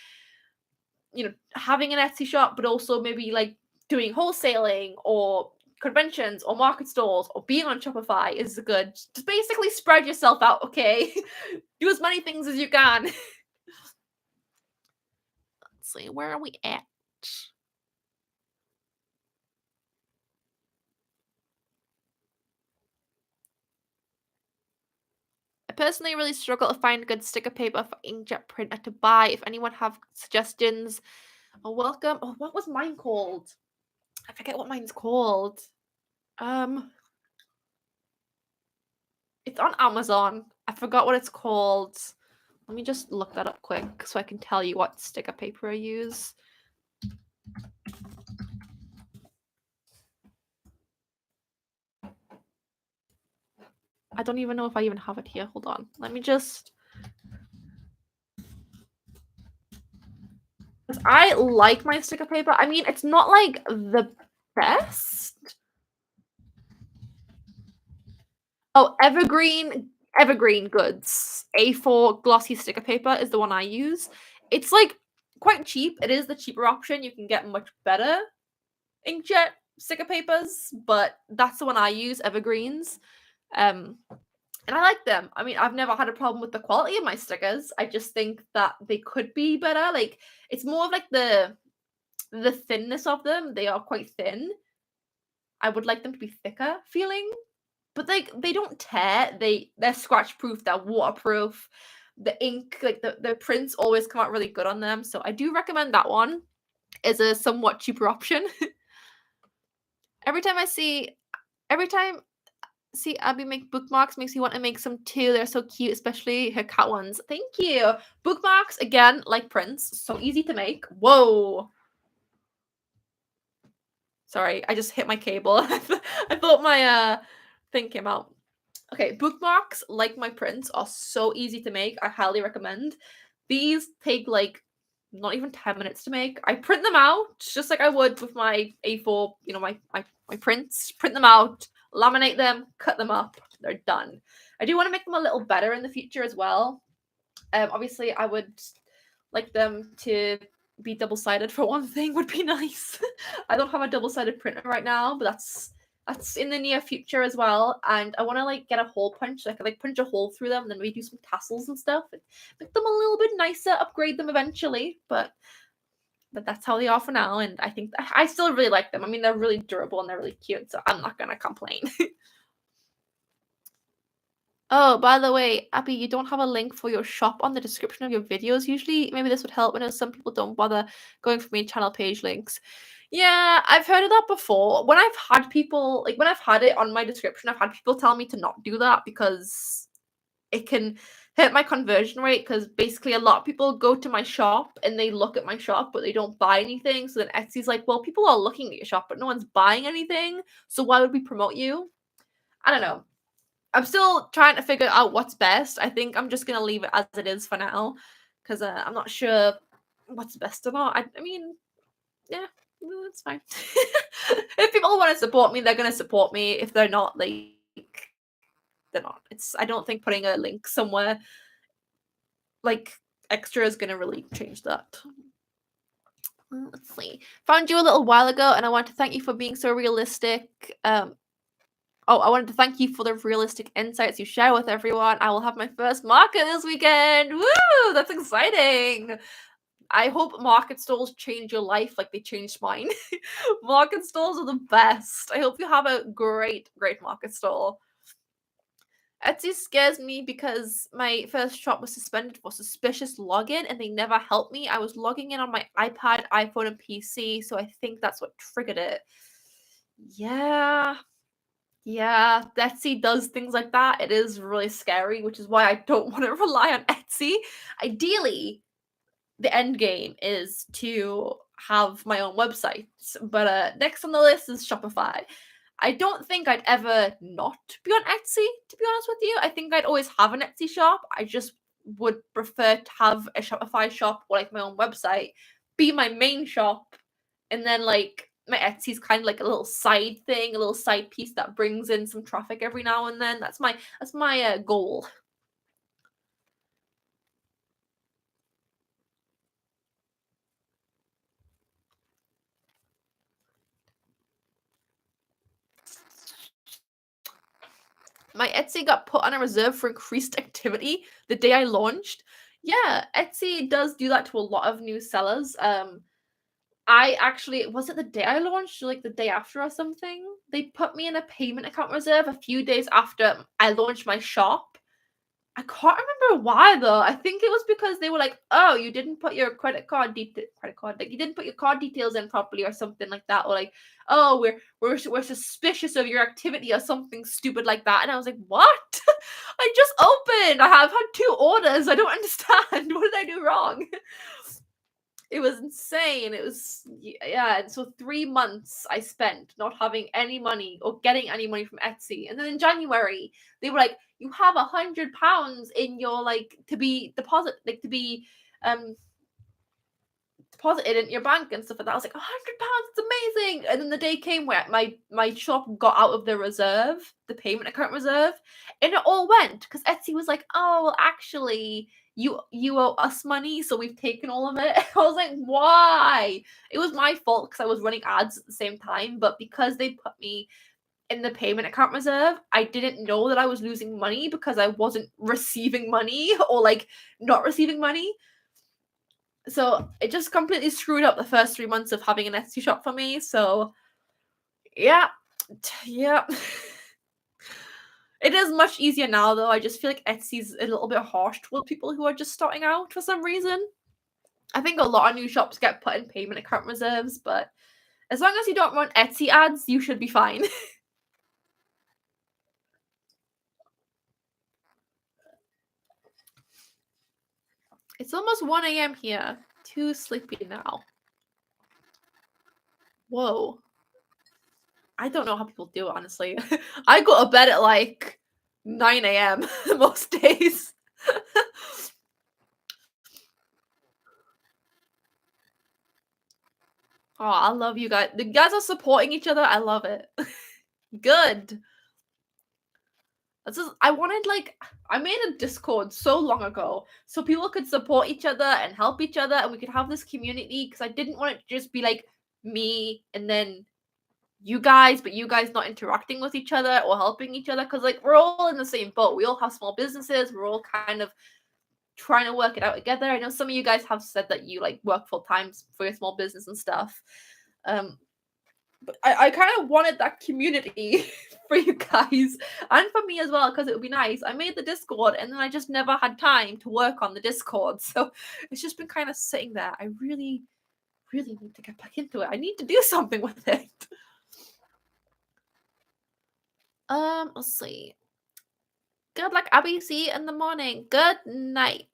having an Etsy shop, but also maybe like doing wholesaling or conventions or market stores or being on Shopify is good. Just basically spread yourself out, okay? Do as many things as you can. Let's see, where are we at? I personally really struggle to find good sticker paper for inkjet printer to buy. If anyone have suggestions, welcome. Oh, what was mine called? I forget what mine's called. Um, it's on Amazon. I forgot what it's called. Let me just look that up quick so I can tell you what sticker paper I use. I don't even know if I even have it here. Hold on. Let me just. I like my sticker paper. I mean, it's not like the best. Oh, Evergreen Goods. A4 glossy sticker paper is the one I use. It's like quite cheap. It is the cheaper option. You can get much better inkjet sticker papers, but that's the one I use, Evergreens. And I like them. I mean, I've never had a problem with the quality of my stickers. I just think that they could be better. Like it's more of like the thinness of them. They are quite thin. I would like them to be thicker feeling, but they don't tear. They're scratch proof. They're waterproof. The ink, like the prints, always come out really good on them. So I do recommend that one as a somewhat cheaper option. every time I see, every time see Abby make bookmarks makes me want to make some too. They're so cute, especially her cat ones. Thank you. Bookmarks, again, like prints, so easy to make. Whoa. Sorry, I just hit my cable. I thought my thing came out. Okay, bookmarks, like my prints, are so easy to make. I highly recommend. These take like not even 10 minutes to make. I print them out just like I would with my A4, my prints. Print them out, laminate them, cut them up. They're done. I do want to make them a little better in the future as well. Obviously, I would like them to be double-sided for one thing would be nice. I don't have a double-sided printer right now, but that's in the near future as well. And I want to like get a hole punch so I can like punch a hole through them and then maybe do some tassels and stuff and make them a little bit nicer, upgrade them eventually. But that's how they are for now. And I think I still really like them. I mean, they're really durable and they're really cute, so I'm not gonna complain. Oh, by the way, Abby, you don't have a link for your shop on the description of your videos usually. Maybe this would help. I know some people don't bother going for main channel page links. Yeah, I've heard of that before. When I've had people, like when I've had it on my description, I've had people tell me to not do that because it can hurt my conversion rate because basically a lot of people go to my shop and they look at my shop but they don't buy anything. So then Etsy's like, well, people are looking at your shop but no one's buying anything. So why would we promote you? I don't know. I'm still trying to figure out what's best. I think I'm just gonna leave it as it is for now, because I'm not sure what's best or not. I mean, yeah, No, that's fine. If people want to support me, they're gonna support me. If they're not, they're not. I don't think putting a link somewhere like extra is gonna really change that. Let's see. Found you a little while ago, and I want to thank you for being so realistic. I wanted to thank you for the realistic insights you share with everyone. I will have my first market this weekend. Woo! That's exciting. I hope market stalls change your life like they changed mine. Market stalls are the best. I hope you have a great, great market stall. Etsy scares me because my first shop was suspended for suspicious login and they never helped me. I was logging in on my iPad, iPhone, and PC, so I think that's what triggered it. Yeah. Yeah, Etsy does things like that. It is really scary, which is why I don't want to rely on Etsy. Ideally, the end game is to have my own website. But next on the list is Shopify. I don't think I'd ever not be on Etsy, to be honest with you. I think I'd always have an Etsy shop. I just would prefer to have a Shopify shop or like my own website be my main shop. And then like my Etsy's kind of like a little side thing, a little side piece that brings in some traffic every now and then. That's my goal. My Etsy got put on a reserve for increased activity the day I launched. Yeah, Etsy does do that to a lot of new sellers. I actually was it the day I launched, or like the day after or something? They put me in a payment account reserve a few days after I launched my shop. I can't remember why though. I think it was because they were like, "Oh, you didn't put your like you didn't put your card details in properly or something like that." Or like, "Oh, we're suspicious of your activity," or something stupid like that. And I was like, "What? I just opened. I have had 2 orders. I don't understand. What did I do wrong?" It was insane. It was yeah, and so 3 months I spent not having any money or getting any money from Etsy. And then in January, they were like, "You have £100 in your like to be to be um deposited in your bank and stuff like that." I was like, £100, it's amazing. And then the day came where my shop got out of the reserve, the payment account reserve, and it all went because Etsy was like, "Oh, well, actually, you owe us money, so we've taken all of it." I was like, why? It was my fault because I was running ads at the same time, but because they put me in the payment account reserve, I didn't know that I was losing money because I wasn't receiving money or like not receiving money. So it just completely screwed up the first 3 months of having an Etsy shop for me. So yeah, yeah. It is much easier now though. I just feel like Etsy's a little bit harsh towards people who are just starting out for some reason. I think a lot of new shops get put in payment account reserves, but as long as you don't run Etsy ads, you should be fine. It's almost 1 a.m. here. Too sleepy now. Whoa. I don't know how people do it, honestly. I go to bed at like 9 a.m. most days. Oh, I love you guys. The guys are supporting each other. I love it. Good. I wanted like I made a Discord so long ago so people could support each other and help each other and we could have this community because I didn't want it to just be like me and then you guys, but you guys not interacting with each other or helping each other because like we're all in the same boat. We all have small businesses. We're all kind of trying to work it out together. I know some of you guys have said that you like work full time for your small business and stuff. Um, but I kind of wanted that community for you guys and for me as well because it would be nice. I made the Discord and then I just never had time to work on the Discord, so it's just been kind of sitting there. I really, really need to get back into it. I need to do something with it. Let's see. Good luck, Abby. See you in the morning. Good night,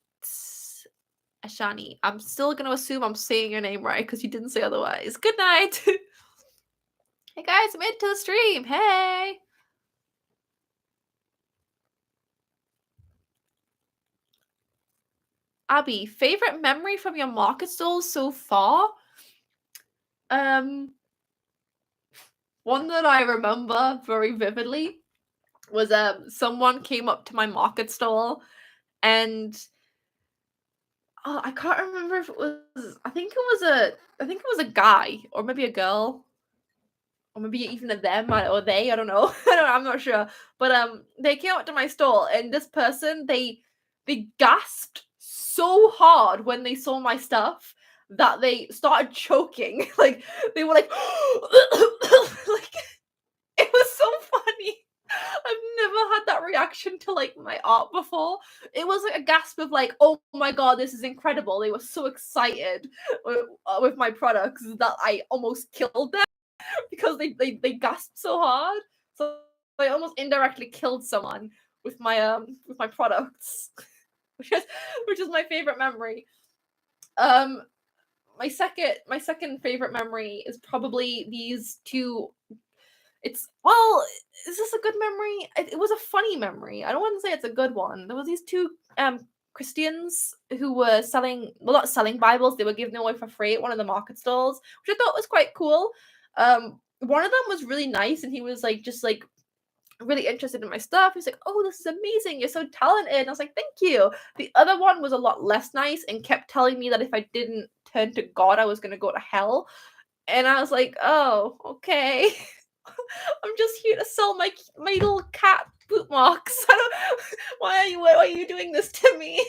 Ashani. I'm still gonna assume I'm saying your name right because you didn't say otherwise. Good night. Hey guys, I made it to the stream. Hey. Abby, favorite memory from your market stalls so far? Um, one that I remember very vividly was someone came up to my market stall and I can't remember if it was I think it was a guy or maybe a girl or maybe even a them or they, I don't know. I'm not sure. But they came up to my stall and this person they gasped so hard when they saw my stuff that they started choking. Like they were like like it was so funny. I've never had that reaction to like my art before. It was like a gasp of like, "Oh my god, this is incredible!" They were so excited with my products that I almost killed them because they gasped so hard. So I almost indirectly killed someone with my products, which is my favorite memory. Um, my second favorite memory is probably these two. It's well, is this a good memory? It was a funny memory. I don't want to say it's a good one. There was these two Christians who were selling, well, not selling Bibles. They were giving them away for free at one of the market stalls, which I thought was quite cool. One of them was really nice, and he was like just like really interested in my stuff. He's like, "Oh, this is amazing! You're so talented." And I was like, "Thank you." The other one was a lot less nice and kept telling me that if I didn't turn to God, I was going to go to hell. And I was like, "Oh, okay." I'm just here to sell my little cat bootmarks. Why are you doing this to me?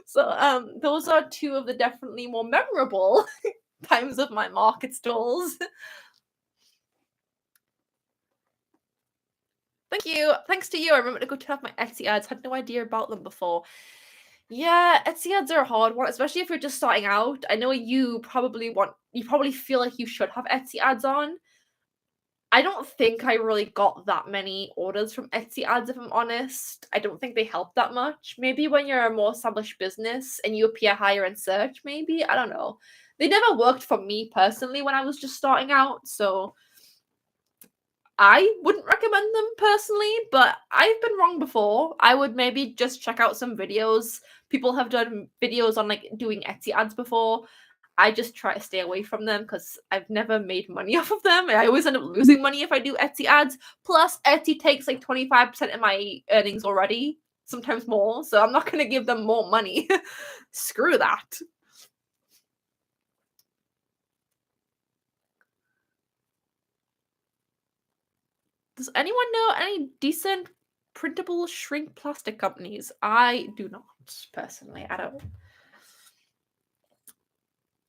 So those are two of the definitely more memorable times of my market stalls. Thank you. Thanks to you, I remember to go turn off my Etsy ads. Had no idea about them before. Yeah, Etsy ads are a hard one, especially if you're just starting out. I know you probably feel like you should have Etsy ads on. I don't think I really got that many orders from Etsy ads, if I'm honest. I don't think they help that much. Maybe when you're a more established business and you appear higher in search, maybe. I don't know. They never worked for me personally when I was just starting out, so I wouldn't recommend them personally, but I've been wrong before. I would maybe just check out some videos. People have done videos on like doing Etsy ads before. I just try to stay away from them because I've never made money off of them. I always end up losing money if I do Etsy ads. Plus, Etsy takes like 25% of my earnings already, sometimes more. So I'm not going to give them more money. Screw that. Does anyone know any decent printable shrink plastic companies? I do not, personally. I don't.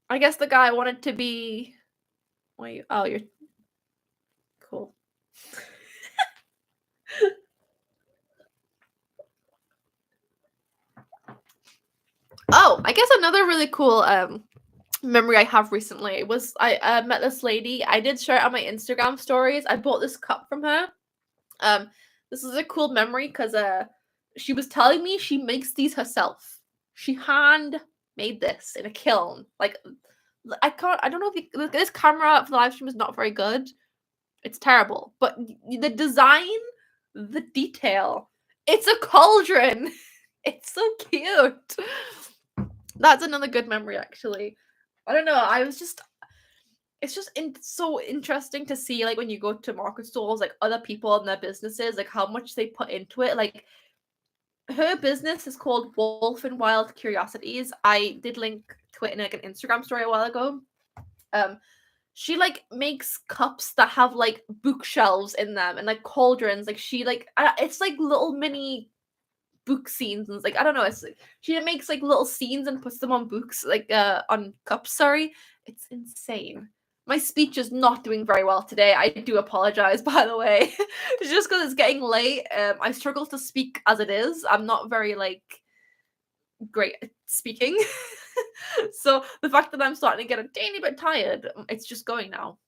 I guess the guy wanted to be. Wait, oh, you're cool. Oh, I guess another really cool memory I have recently was I met this lady. I did share it on my Instagram stories. I bought this cup from her. Um, this is a cool memory because she was telling me she makes these herself. She hand made this in a kiln. Like I don't know if this camera for the live stream is not very good. It's terrible. But the design, the detail, it's a cauldron. It's so cute. That's another good memory, actually. I don't know. It's just so interesting to see, like, when you go to market stalls, like, other people and their businesses, like, how much they put into it. Like, her business is called Wolf and Wild Curiosities. I did link to it in, like, an Instagram story a while ago. She, like, makes cups that have, like, bookshelves in them and, like, cauldrons. Like, it's, like, little mini book scenes and it's like I don't know. It's like she makes like little scenes and puts them on books, like on cups. Sorry, it's insane. My speech is not doing very well today. I do apologize, by the way. It's just because it's getting late. I struggle to speak as it is. I'm not very like great at speaking. So the fact that I'm starting to get a tiny bit tired, it's just going now.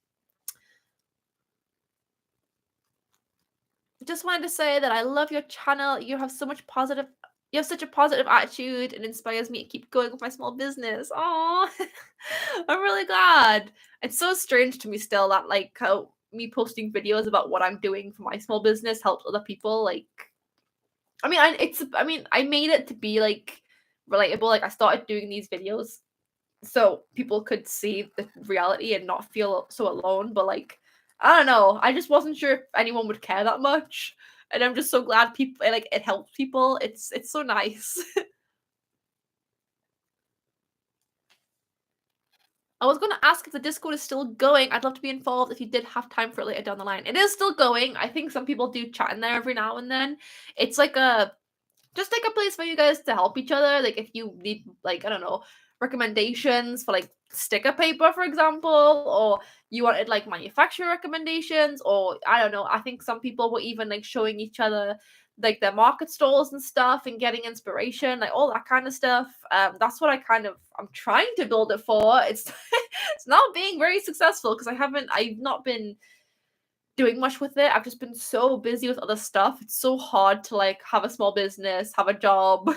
Just wanted to say that I love your channel. You have such a positive attitude and inspires me to keep going with my small business. Oh, I'm really glad. It's so strange to me still that like how me posting videos about what I'm doing for my small business helps other people. Like, I mean, I made it to be like relatable. Like, I started doing these videos so people could see the reality and not feel so alone. But like, I don't know, I just wasn't sure if anyone would care that much, and I'm just so glad people like it helps people. It's so nice. I was going to ask if the Discord is still going. I'd love to be involved if you did have time for it later down the line. It is still going. I think some people do chat in there every now and then. It's like a just like a place for you guys to help each other. Like if you need like I don't know recommendations for like sticker paper, for example, or you wanted like manufacturer recommendations, or I don't know. I think some people were even like showing each other like their market stalls and stuff and getting inspiration, like all that kind of stuff. That's what I'm trying to build it for. It's it's not being very successful because I've not been doing much with it. I've just been so busy with other stuff. It's so hard to like have a small business, have a job,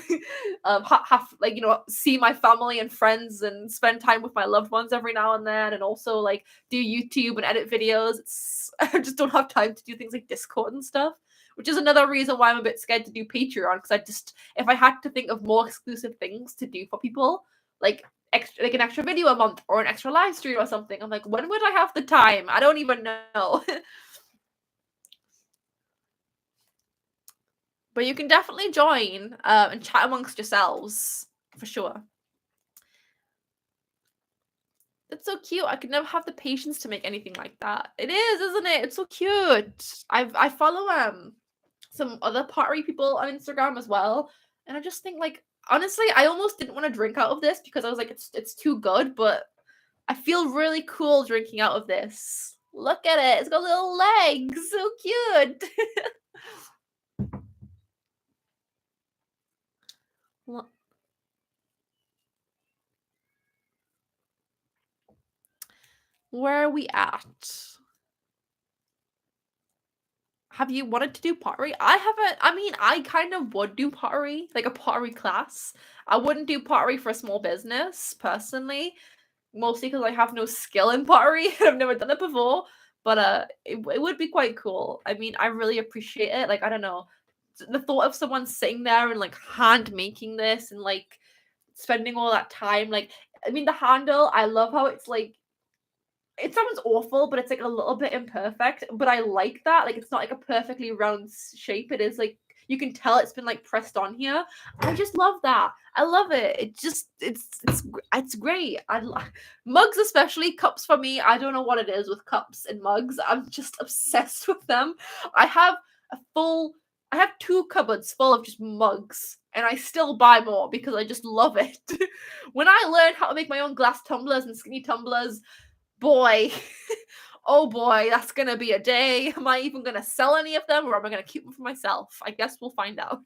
have like see my family and friends and spend time with my loved ones every now and then, and also like do YouTube and edit videos. I just don't have time to do things like Discord and stuff. Which is another reason why I'm a bit scared to do Patreon because if I had to think of more exclusive things to do for people, like like an extra video a month or an extra live stream or something, I'm like, when would I have the time? I don't even know. But you can definitely join and chat amongst yourselves for sure. It's so cute. I could never have the patience to make anything like that. It is, isn't it? It's so cute. I follow some other pottery people on Instagram as well, and I just think like honestly, I almost didn't want to drink out of this because I was like it's too good, but I feel really cool drinking out of this. Look at it. It's got little legs. So cute. Where are we at? Have you wanted to do pottery? I haven't. I mean, I kind of would do pottery, like a pottery class. I wouldn't do pottery for a small business personally, mostly because I have no skill in pottery. I've never done it before, but it would be quite cool. I mean, I really appreciate it. Like, I don't know, the thought of someone sitting there and like hand making this and like spending all that time. Like, I mean, the handle. I love how it's like it sounds awful, but it's like a little bit imperfect. But I like that. Like it's not like a perfectly round shape. It is like you can tell it's been like pressed on here. I just love that. I love it. It just it's great. Mugs, especially cups for me. I don't know what it is with cups and mugs. I'm just obsessed with them. I have a full. I have two cupboards full of just mugs, and I still buy more because I just love it. When I learned how to make my own glass tumblers and skinny tumblers, boy, oh boy, that's gonna be a day. Am I even gonna sell any of them or am I gonna keep them for myself? I guess we'll find out.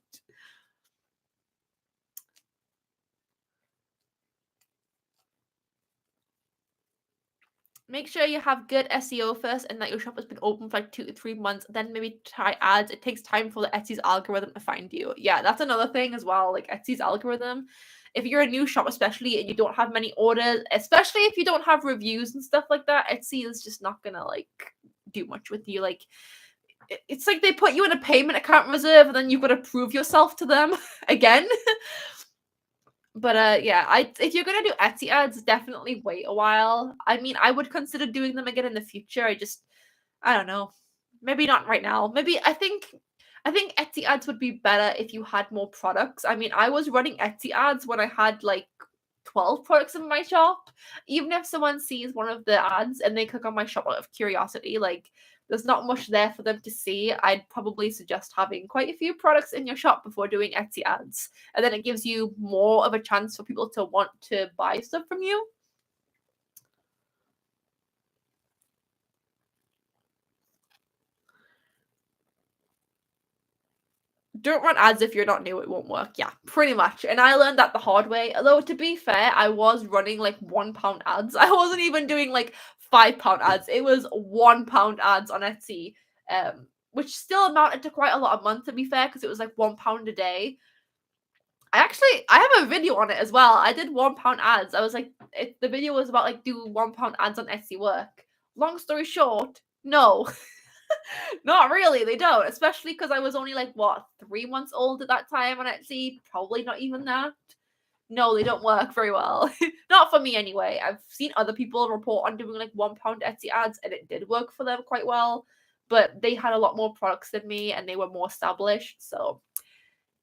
Make sure you have good SEO first and that your shop has been open for like 2 to 3 months. Then maybe try ads. It takes time for the Etsy's algorithm to find you. Yeah, that's another thing as well. Like Etsy's algorithm. If you're a new shop, especially and you don't have many orders, especially if you don't have reviews and stuff like that, Etsy is just not gonna like do much with you. Like it's like they put you in a payment account reserve and then you've got to prove yourself to them again. But yeah, if you're gonna do Etsy ads, definitely wait a while. I mean, I would consider doing them again in the future. I don't know. Maybe not right now. Maybe I think Etsy ads would be better if you had more products. I mean, I was running Etsy ads when I had like 12 products in my shop. Even if someone sees one of the ads and they click on my shop out of curiosity, like there's not much there for them to see. I'd probably suggest having quite a few products in your shop before doing Etsy ads. And then it gives you more of a chance for people to want to buy stuff from you. Don't run ads if you're not new, it won't work. Yeah, pretty much. And I learned that the hard way. Although to be fair, I was running like £1 ads. I wasn't even doing like £5 ads. It was £1 ads on Etsy. Which still amounted to quite a lot a month to be fair, because it was like £1 a day. I have a video on it as well. I did £1 ads. I was like the video was about like do £1 ads on Etsy work. Long story short, no. Not really, they don't. Especially because I was only like what 3 months old at that time on Etsy. Probably not even that. No, they don't work very well. Not for me anyway. I've seen other people report on doing like £1 Etsy ads and it did work for them quite well, but they had a lot more products than me and they were more established. So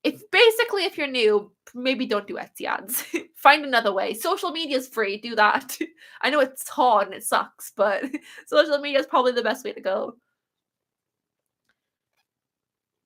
if you're new, maybe don't do Etsy ads. Find another way. Social media is free. Do that. I know it's hard and it sucks, but social media is probably the best way to go.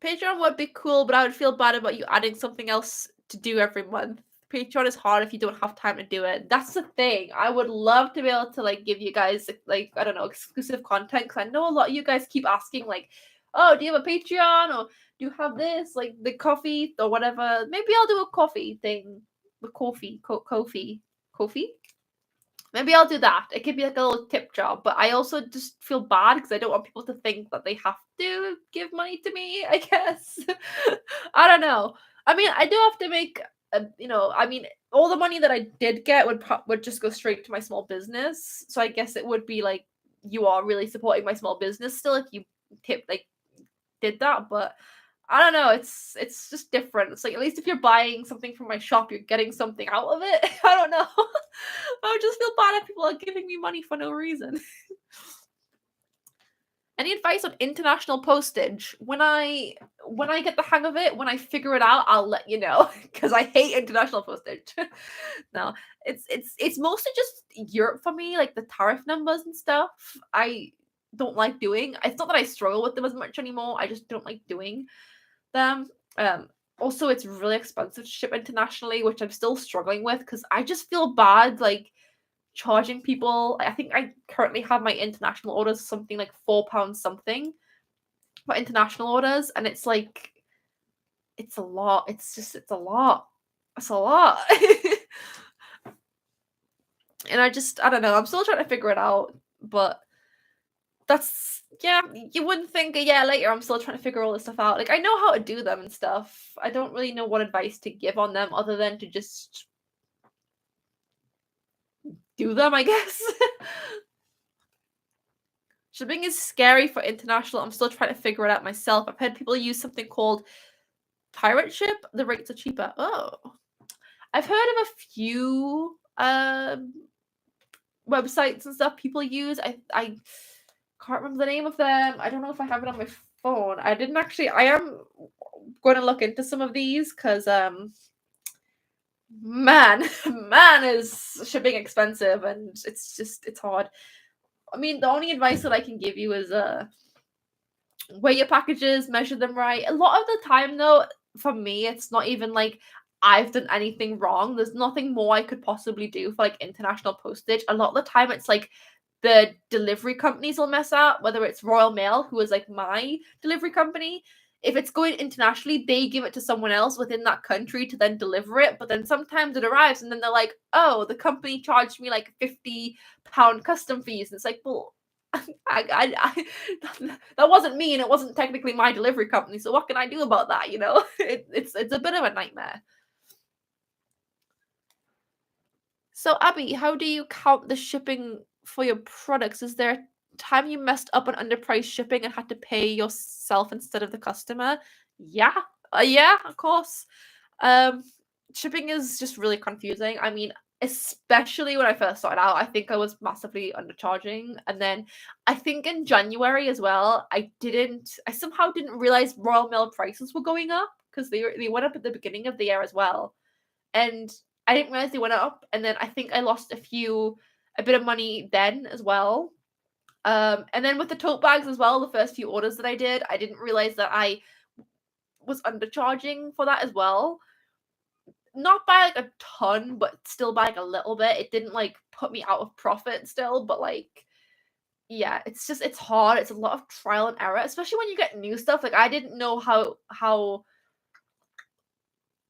Patreon would be cool, but I would feel bad about you adding something else to do every month. Patreon is hard if you don't have time to do it. That's the thing. I would love to be able to like give you guys like, I don't know, exclusive content, because I know a lot of you guys keep asking like, oh, do you have a Patreon, or do you have this, like the coffee or whatever? Maybe I'll do a coffee thing. The coffee. Maybe I'll do that. It could be like a little tip job, but I also just feel bad because I don't want people to think that they have to give money to me, I guess. I don't know. I mean, I do have to make, all the money that I did get would just go straight to my small business. So I guess it would be like, you are really supporting my small business still if you did that, but I don't know, it's just different. It's like, at least if you're buying something from my shop, you're getting something out of it. I don't know. I would just feel bad if people are giving me money for no reason. Any advice on international postage? When I get the hang of it, when I figure it out, I'll let you know, because I hate international postage. No, it's mostly just Europe for me, like the tariff numbers and stuff. I don't like doing. It's not that I struggle with them as much anymore. I just don't like doing them. Also, it's really expensive to ship internationally, which I'm still struggling with because I just feel bad like charging people. I think I currently have my international orders something like £4 something for international orders, and it's like, it's a lot. It's a lot. It's a lot. And I don't know. I'm still trying to figure it out, but you wouldn't think a year later I'm still trying to figure all this stuff out. Like, I know how to do them and stuff. I don't really know what advice to give on them other than to just do them, I guess. Shipping is scary for international. I'm still trying to figure it out myself. I've heard people use something called pirate ship. The rates are cheaper. Oh. I've heard of a few websites and stuff people use. I can't remember the name of them. I don't know if I have it on my phone. I am going to look into some of these because man is shipping expensive, and it's hard. I mean, the only advice that I can give you is weigh your packages, measure them right. A lot of the time though, for me, it's not even like I've done anything wrong. There's nothing more I could possibly do for like international postage. A lot of the time it's like the delivery companies will mess up, whether it's Royal Mail, who is like my delivery company. If it's going internationally, they give it to someone else within that country to then deliver it. But then sometimes it arrives and then they're like, oh, the company charged me like £50 custom fees. And it's like, well, I that wasn't me, and it wasn't technically my delivery company. So what can I do about that? You know, it's a bit of a nightmare. So Abby, how do you count the shipping for your products? Is there a time you messed up on underpriced shipping and had to pay yourself instead of the customer? Yeah, yeah, of course. Um, Shipping is just really confusing. I mean, especially when I first started out, I think I was massively undercharging, and then I think in January as well, I somehow didn't realize Royal Mail prices were going up because they went up at the beginning of the year as well, and I didn't realize they went up, and then I think I lost a bit of money then as well. And then with the tote bags as well, the first few orders that I did, I didn't realize that I was undercharging for that as well. Not by like a ton, but still by like a little bit. It didn't like put me out of profit still, but like, yeah, it's hard. It's a lot of trial and error, especially when you get new stuff. Like, I didn't know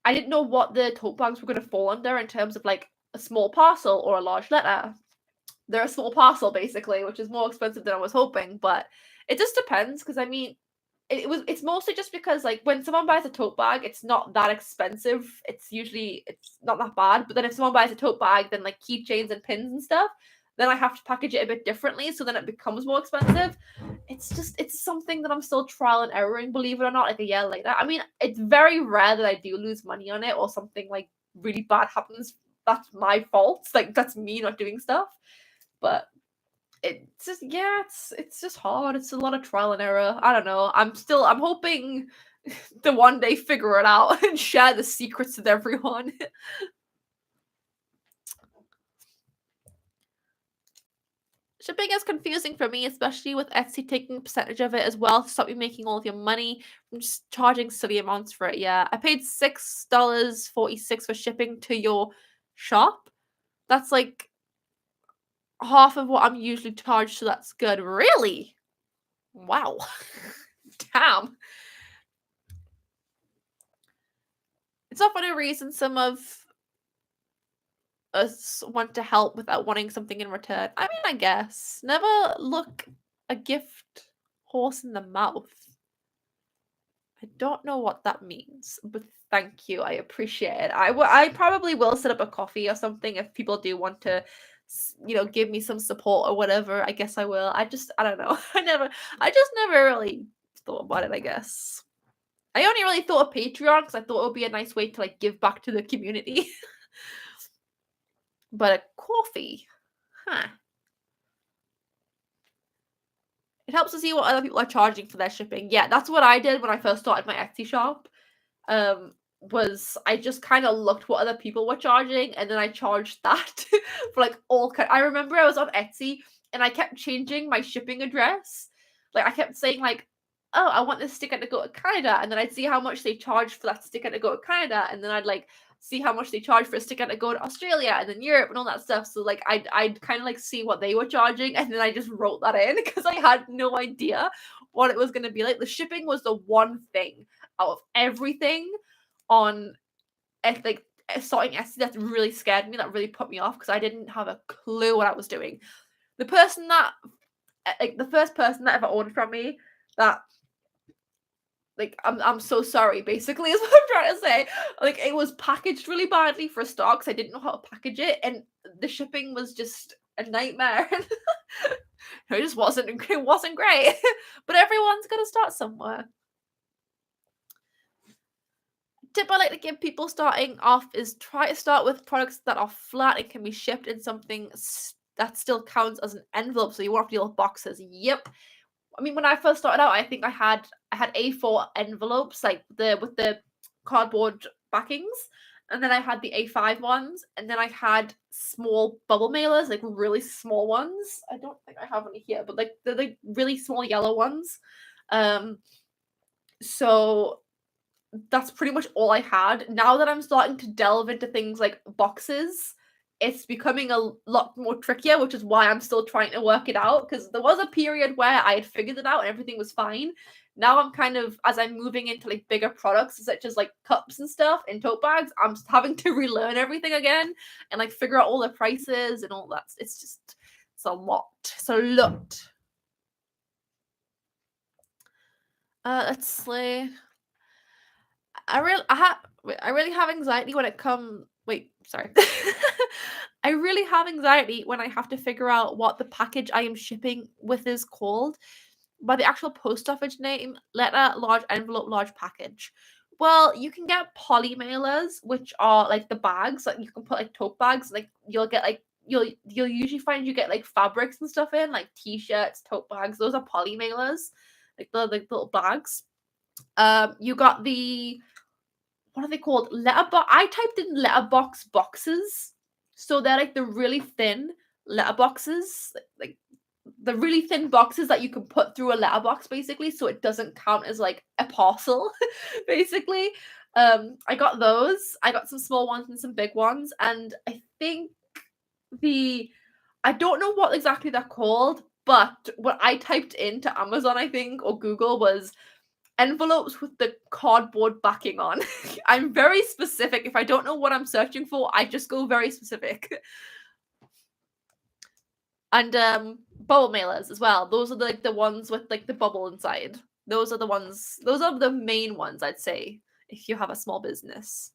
I didn't know what the tote bags were going to fall under in terms of like a small parcel or a large letter. They're a small parcel basically, which is more expensive than I was hoping, but it just depends because I mean, it's mostly just because like when someone buys a tote bag, it's not that expensive. It's not that bad. But then if someone buys a tote bag, then like keychains and pins and stuff, then I have to package it a bit differently, so then it becomes more expensive. It's something that I'm still trial and erroring, believe it or not, like a year later. I mean, it's very rare that I do lose money on it or something like really bad happens, that's my fault. Like, that's me not doing stuff. But it's just, yeah, it's just hard. It's a lot of trial and error. I don't know. I'm hoping to one day figure it out and share the secrets with everyone. Shipping is confusing for me, especially with Etsy taking a percentage of it as well to stop you making all of your money from just charging silly amounts for it. Yeah, I paid $6.46 for shipping to your shop. That's like half of what I'm usually charged, so that's good. Really? Wow. Damn. It's not for no reason some of us want to help without wanting something in return. I mean, I guess. Never look a gift horse in the mouth. I don't know what that means, but thank you. I appreciate it. I probably will set up a coffee or something if people do want to, give me some support or whatever. I guess I will. I don't know. I just never really thought about it, I guess. I only really thought of Patreon because I thought it would be a nice way to like give back to the community. But a coffee, huh? It helps to see what other people are charging for their shipping. Yeah, that's what I did when I first started my Etsy shop. Was I just kind of looked what other people were charging, and then I charged that for like all. I remember I was on Etsy and I kept changing my shipping address. Like I kept saying like, "Oh, I want this sticker to go to Canada," and then I'd see how much they charged for that sticker to go to Canada, and then I'd like see how much they charge for a sticker to go to Australia and then Europe and all that stuff. So like I'd kind of like see what they were charging, and then I just wrote that in because I had no idea what it was going to be like. The shipping was the one thing out of everything on like starting Etsy that really scared me, that really put me off because I didn't have a clue what I was doing. The first person that ever ordered from me, that like I'm so sorry basically is what I'm trying to say. Like it was packaged really badly for a start because I didn't know how to package it, and the shipping was just a nightmare. It just wasn't great. But everyone's got to start somewhere. Tip I like to give people starting off is try to start with products that are flat and can be shipped in something that still counts as an envelope, so you won't have to deal with boxes. Yep. I mean, when I first started out, I think I had A4 envelopes, like with the cardboard backings, and then I had the A5 ones, and then I had small bubble mailers, like really small ones. I don't think I have any here, but like they're like really small yellow ones. So that's pretty much all I had. Now that I'm starting to delve into things like boxes, it's becoming a lot more trickier, which is why I'm still trying to work it out. Because there was a period where I had figured it out and everything was fine. Now I'm kind of, as I'm moving into like bigger products, such as like cups and stuff and tote bags, I'm just having to relearn everything again and like figure out all the prices and all that. It's a lot. It's a lot. Let's see. I really have anxiety when it comes. Wait, sorry. I really have anxiety when I have to figure out what the package I am shipping with is called. By the actual post office name, letter, large envelope, large package. Well, you can get poly mailers, which are like the bags, like you can put like tote bags. Like you'll get like you'll usually find you get like fabrics and stuff in, like t-shirts, tote bags. Those are poly mailers, like the little bags. You got the, what are they called? Letterbox. I typed in letterbox boxes. So they're like the really thin letterboxes, like the really thin boxes that you can put through a letterbox basically, so it doesn't count as like a parcel, basically. I got those. I got some small ones and some big ones, and I think I don't know what exactly they're called, but what I typed into Amazon, I think, or Google was envelopes with the cardboard backing on. I'm very specific. If I don't know what I'm searching for, I just go very specific. And bubble mailers as well. Those are like the ones with like the bubble inside. Those are the main ones, I'd say, if you have a small business.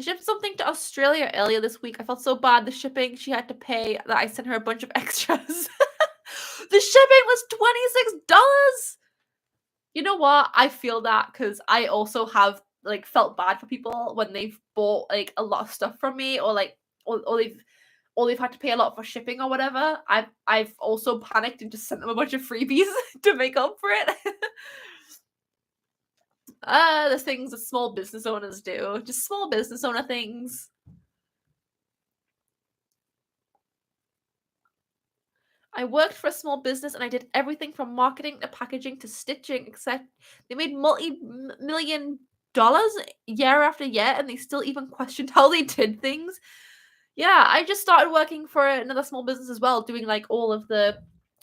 I shipped something to Australia earlier this week. I felt so bad. The shipping she had to pay, that I sent her a bunch of extras. The shipping was $26. You know what? I feel that because I also have like felt bad for people when they've bought like a lot of stuff from me, or like or they've had to pay a lot for shipping or whatever. I've also panicked and just sent them a bunch of freebies to make up for it. The things that small business owners do. Just small business owner things. I worked for a small business and I did everything from marketing to packaging to stitching, except they made multi-million dollars year after year and they still even questioned how they did things. Yeah, I just started working for another small business as well, doing like all of the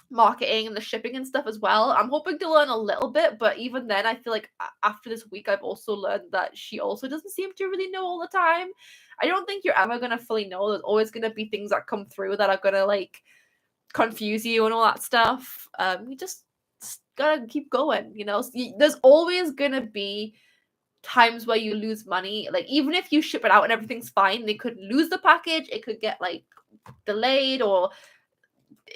marketing and the shipping and stuff as well. I'm hoping to learn a little bit, but even then, I feel like after this week, I've also learned that she also doesn't seem to really know all the time. I don't think you're ever gonna fully know. There's always gonna be things that come through that are gonna like confuse you and all that stuff. You just gotta keep going, you know? There's always gonna be times where you lose money. Like, even if you ship it out and everything's fine, they could lose the package, it could get like delayed, or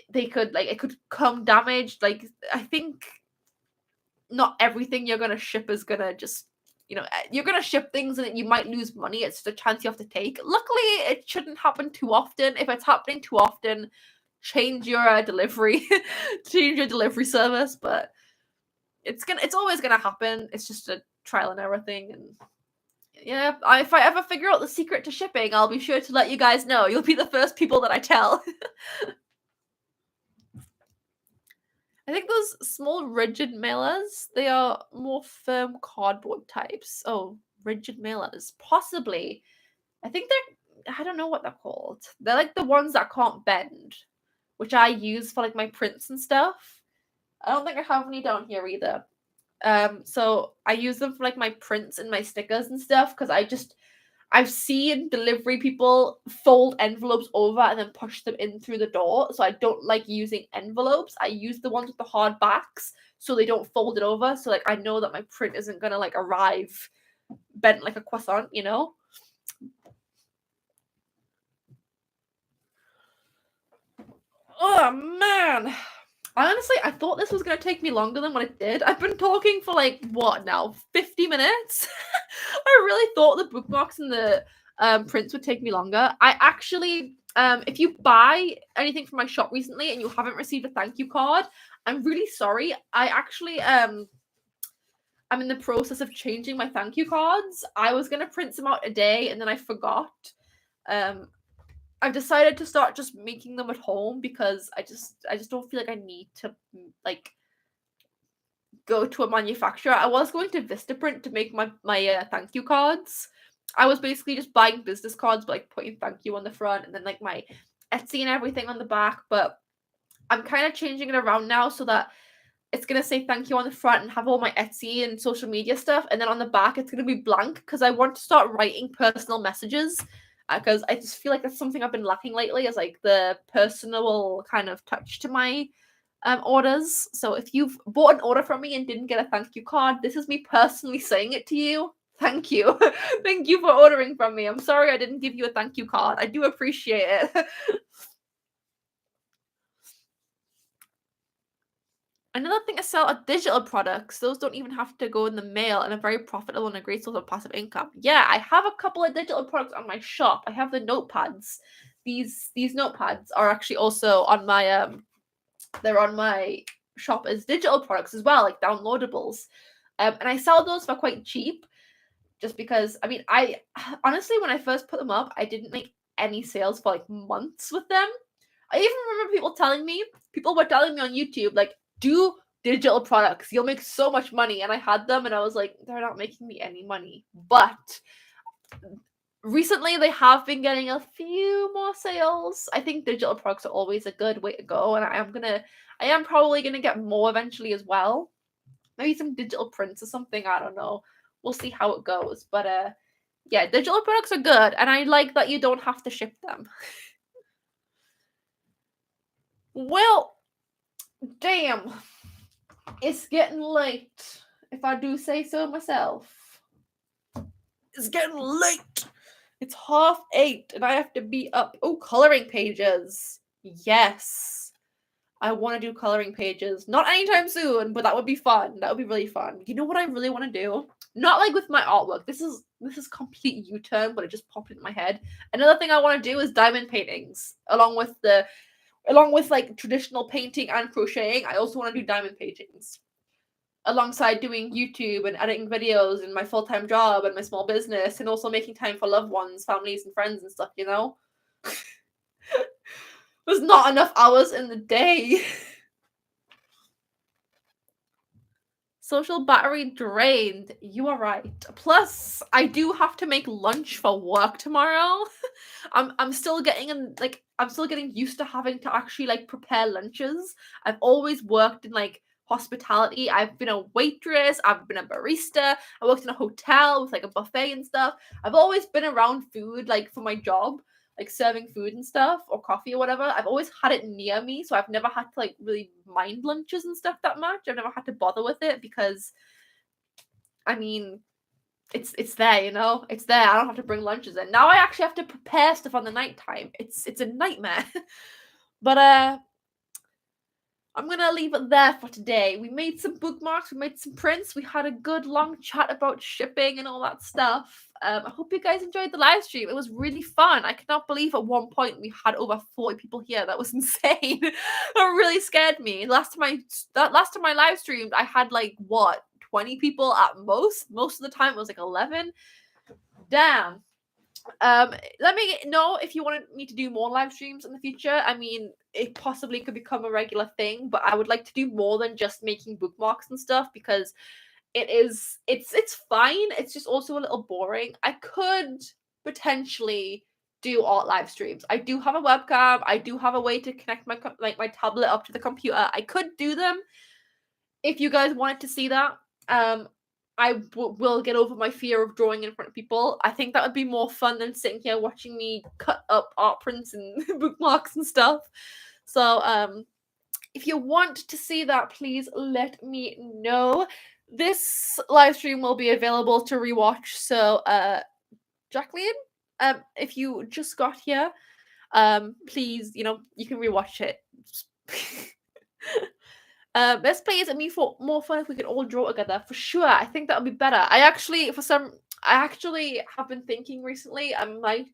they could like it could come damaged. Like, I think not everything you're gonna ship is gonna just, you know, you're gonna ship things and you might lose money. It's just a chance you have to take. Luckily, it shouldn't happen too often. If it's happening too often, change your delivery, change your delivery service. But it's always gonna happen. It's just a trial and error thing. And yeah, if I ever figure out the secret to shipping, I'll be sure to let you guys know. You'll be the first people that I tell. I think those small rigid mailers, they are more firm cardboard types. Oh, rigid mailers. Possibly. I think I don't know what they're called. They're like the ones that can't bend, which I use for like my prints and stuff. I don't think I have any down here either. So I use them for like my prints and my stickers and stuff because I've seen delivery people fold envelopes over and then push them in through the door. So I don't like using envelopes. I use the ones with the hard backs so they don't fold it over. So like I know that my print isn't gonna like arrive bent like a croissant, you know? Oh man. Honestly, I thought this was gonna take me longer than what it did. I've been talking for like what now, 50 minutes? I really thought the bookmarks and the prints would take me longer. I actually, if you buy anything from my shop recently and you haven't received a thank you card, I'm really sorry. I actually I'm in the process of changing my thank you cards. I was gonna print some out a day and then I forgot. Um, I've decided to start just making them at home because I just don't feel like I need to like go to a manufacturer. I was going to Vistaprint to make my thank you cards. I was basically just buying business cards, but like putting thank you on the front and then like my Etsy and everything on the back. But I'm kind of changing it around now so that it's gonna say thank you on the front and have all my Etsy and social media stuff, and then on the back it's gonna be blank because I want to start writing personal messages. Because I just feel like that's something I've been lacking lately, is like the personal kind of touch to my orders. So if you've bought an order from me and didn't get a thank you card, this is me personally saying it to you. Thank you. Thank you for ordering from me. I'm sorry I didn't give you a thank you card. I do appreciate it. Another thing I sell are digital products. Those don't even have to go in the mail and are very profitable and a great source of passive income. Yeah, I have a couple of digital products on my shop. I have the notepads. These notepads are actually also on my they're on my shop as digital products as well, like downloadables. And I sell those for quite cheap just because I mean I honestly when I first put them up, I didn't make any sales for like months with them. I even remember people were telling me on YouTube, like, do digital products. You'll make so much money. And I had them and I was like, they're not making me any money. But recently they have been getting a few more sales. I think digital products are always a good way to go. And I am probably gonna get more eventually as well. Maybe some digital prints or something. I don't know. We'll see how it goes. But yeah, digital products are good. And I like that you don't have to ship them. Well, damn. It's getting late, if I do say so myself. It's getting late. It's 8:30 and I have to be up. Oh, coloring pages. Yes. I want to do coloring pages. Not anytime soon, but that would be fun. That would be really fun. You know what I really want to do? Not like with my artwork. This is complete U-turn, but it just popped into my head. Another thing I want to do is diamond paintings, along with like traditional painting and crocheting. I also want to do diamond paintings alongside doing YouTube and editing videos and my full-time job and my small business, and also making time for loved ones, families, and friends and stuff, you know? There's not enough hours in the day. Social battery drained. You are right. Plus, I do have to make lunch for work tomorrow. I'm still getting used to having to actually like prepare lunches. I've always worked in like hospitality. I've been a waitress, I've been a barista, I worked in a hotel with like a buffet and stuff. I've always been around food like for my job, like serving food and stuff or coffee or whatever. I've always had it near me, so I've never had to like really mind lunches and stuff that much. I've never had to bother with it because I mean it's there, you know? It's there. I don't have to bring lunches in. Now I actually have to prepare stuff on the nighttime. It's a nightmare. But I'm gonna leave it there for today. We made some bookmarks, we made some prints, we had a good long chat about shipping and all that stuff. I hope you guys enjoyed the live stream. It was really fun. I cannot believe at one point we had over 40 people here. That was insane. That really scared me. Last time I live streamed, I had like 20 people at most. Most of the time it was like 11. Damn. Let me know if you wanted me to do more live streams in the future. I mean, it possibly could become a regular thing, but I would like to do more than just making bookmarks and stuff because it's fine. It's just also a little boring. I could potentially do art live streams. I do have a webcam. I do have a way to connect my tablet up to the computer. I could do them if you guys wanted to see that. I will get over my fear of drawing in front of people. I think that would be more fun than sitting here watching me cut up art prints and bookmarks and stuff. So, if you want to see that, please let me know. This live stream will be available to rewatch. So, Jacqueline, if you just got here, please, you can rewatch it. Let's play it. I mean, for more fun if we could all draw together for sure. I think that would be better. I actually have been thinking recently I might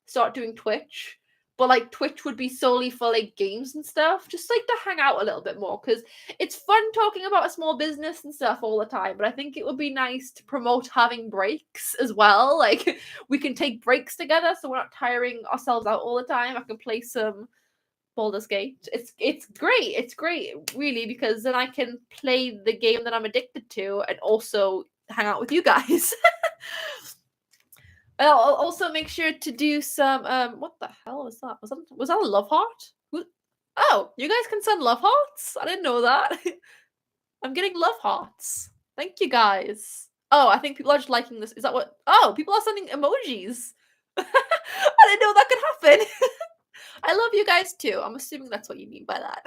start doing Twitch, but like Twitch would be solely for like games and stuff, just like to hang out a little bit more because it's fun talking about a small business and stuff all the time. But I think it would be nice to promote having breaks as well. Like we can take breaks together, so we're not tiring ourselves out all the time. I can play some Baldur's Gate. It's great. It's great, really, because then I can play the game that I'm addicted to and also hang out with you guys. I'll also make sure to do some what the hell was that? Was that a love heart? Oh, you guys can send love hearts? I didn't know that. I'm getting love hearts. Thank you guys. Oh, I think people are just liking this. Is that what? Oh, people are sending emojis. I didn't know that could happen. I love you guys too. I'm assuming that's what you mean by that.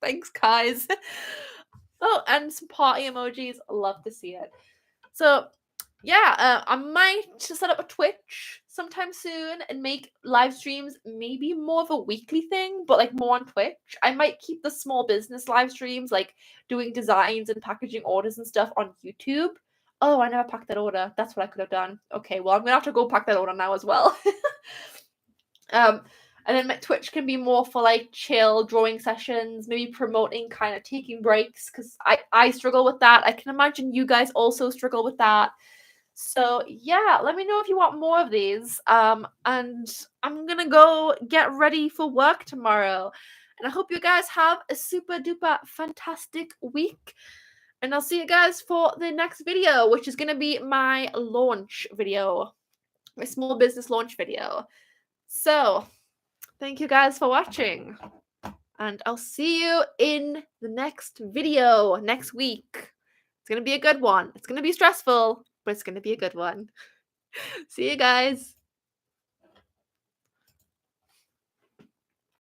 Thanks, guys. Oh, and some party emojis. Love to see it. So, yeah, I might set up a Twitch sometime soon and make live streams maybe more of a weekly thing, but like more on Twitch. I might keep the small business live streams, like doing designs and packaging orders and stuff on YouTube. Oh, I never packed that order. That's what I could have done. Okay, well, I'm gonna have to go pack that order now as well. And then my Twitch can be more for like chill drawing sessions, maybe promoting kind of taking breaks because I struggle with that. I can imagine you guys also struggle with that. So yeah, let me know if you want more of these. And I'm gonna go get ready for work tomorrow. And I hope you guys have a super duper fantastic week. And I'll see you guys for the next video, which is gonna be my launch video, my small business launch video. So thank you guys for watching, and I'll see you in the next video next week. It's going to be a good one. It's going to be stressful, but it's going to be a good one. See you guys.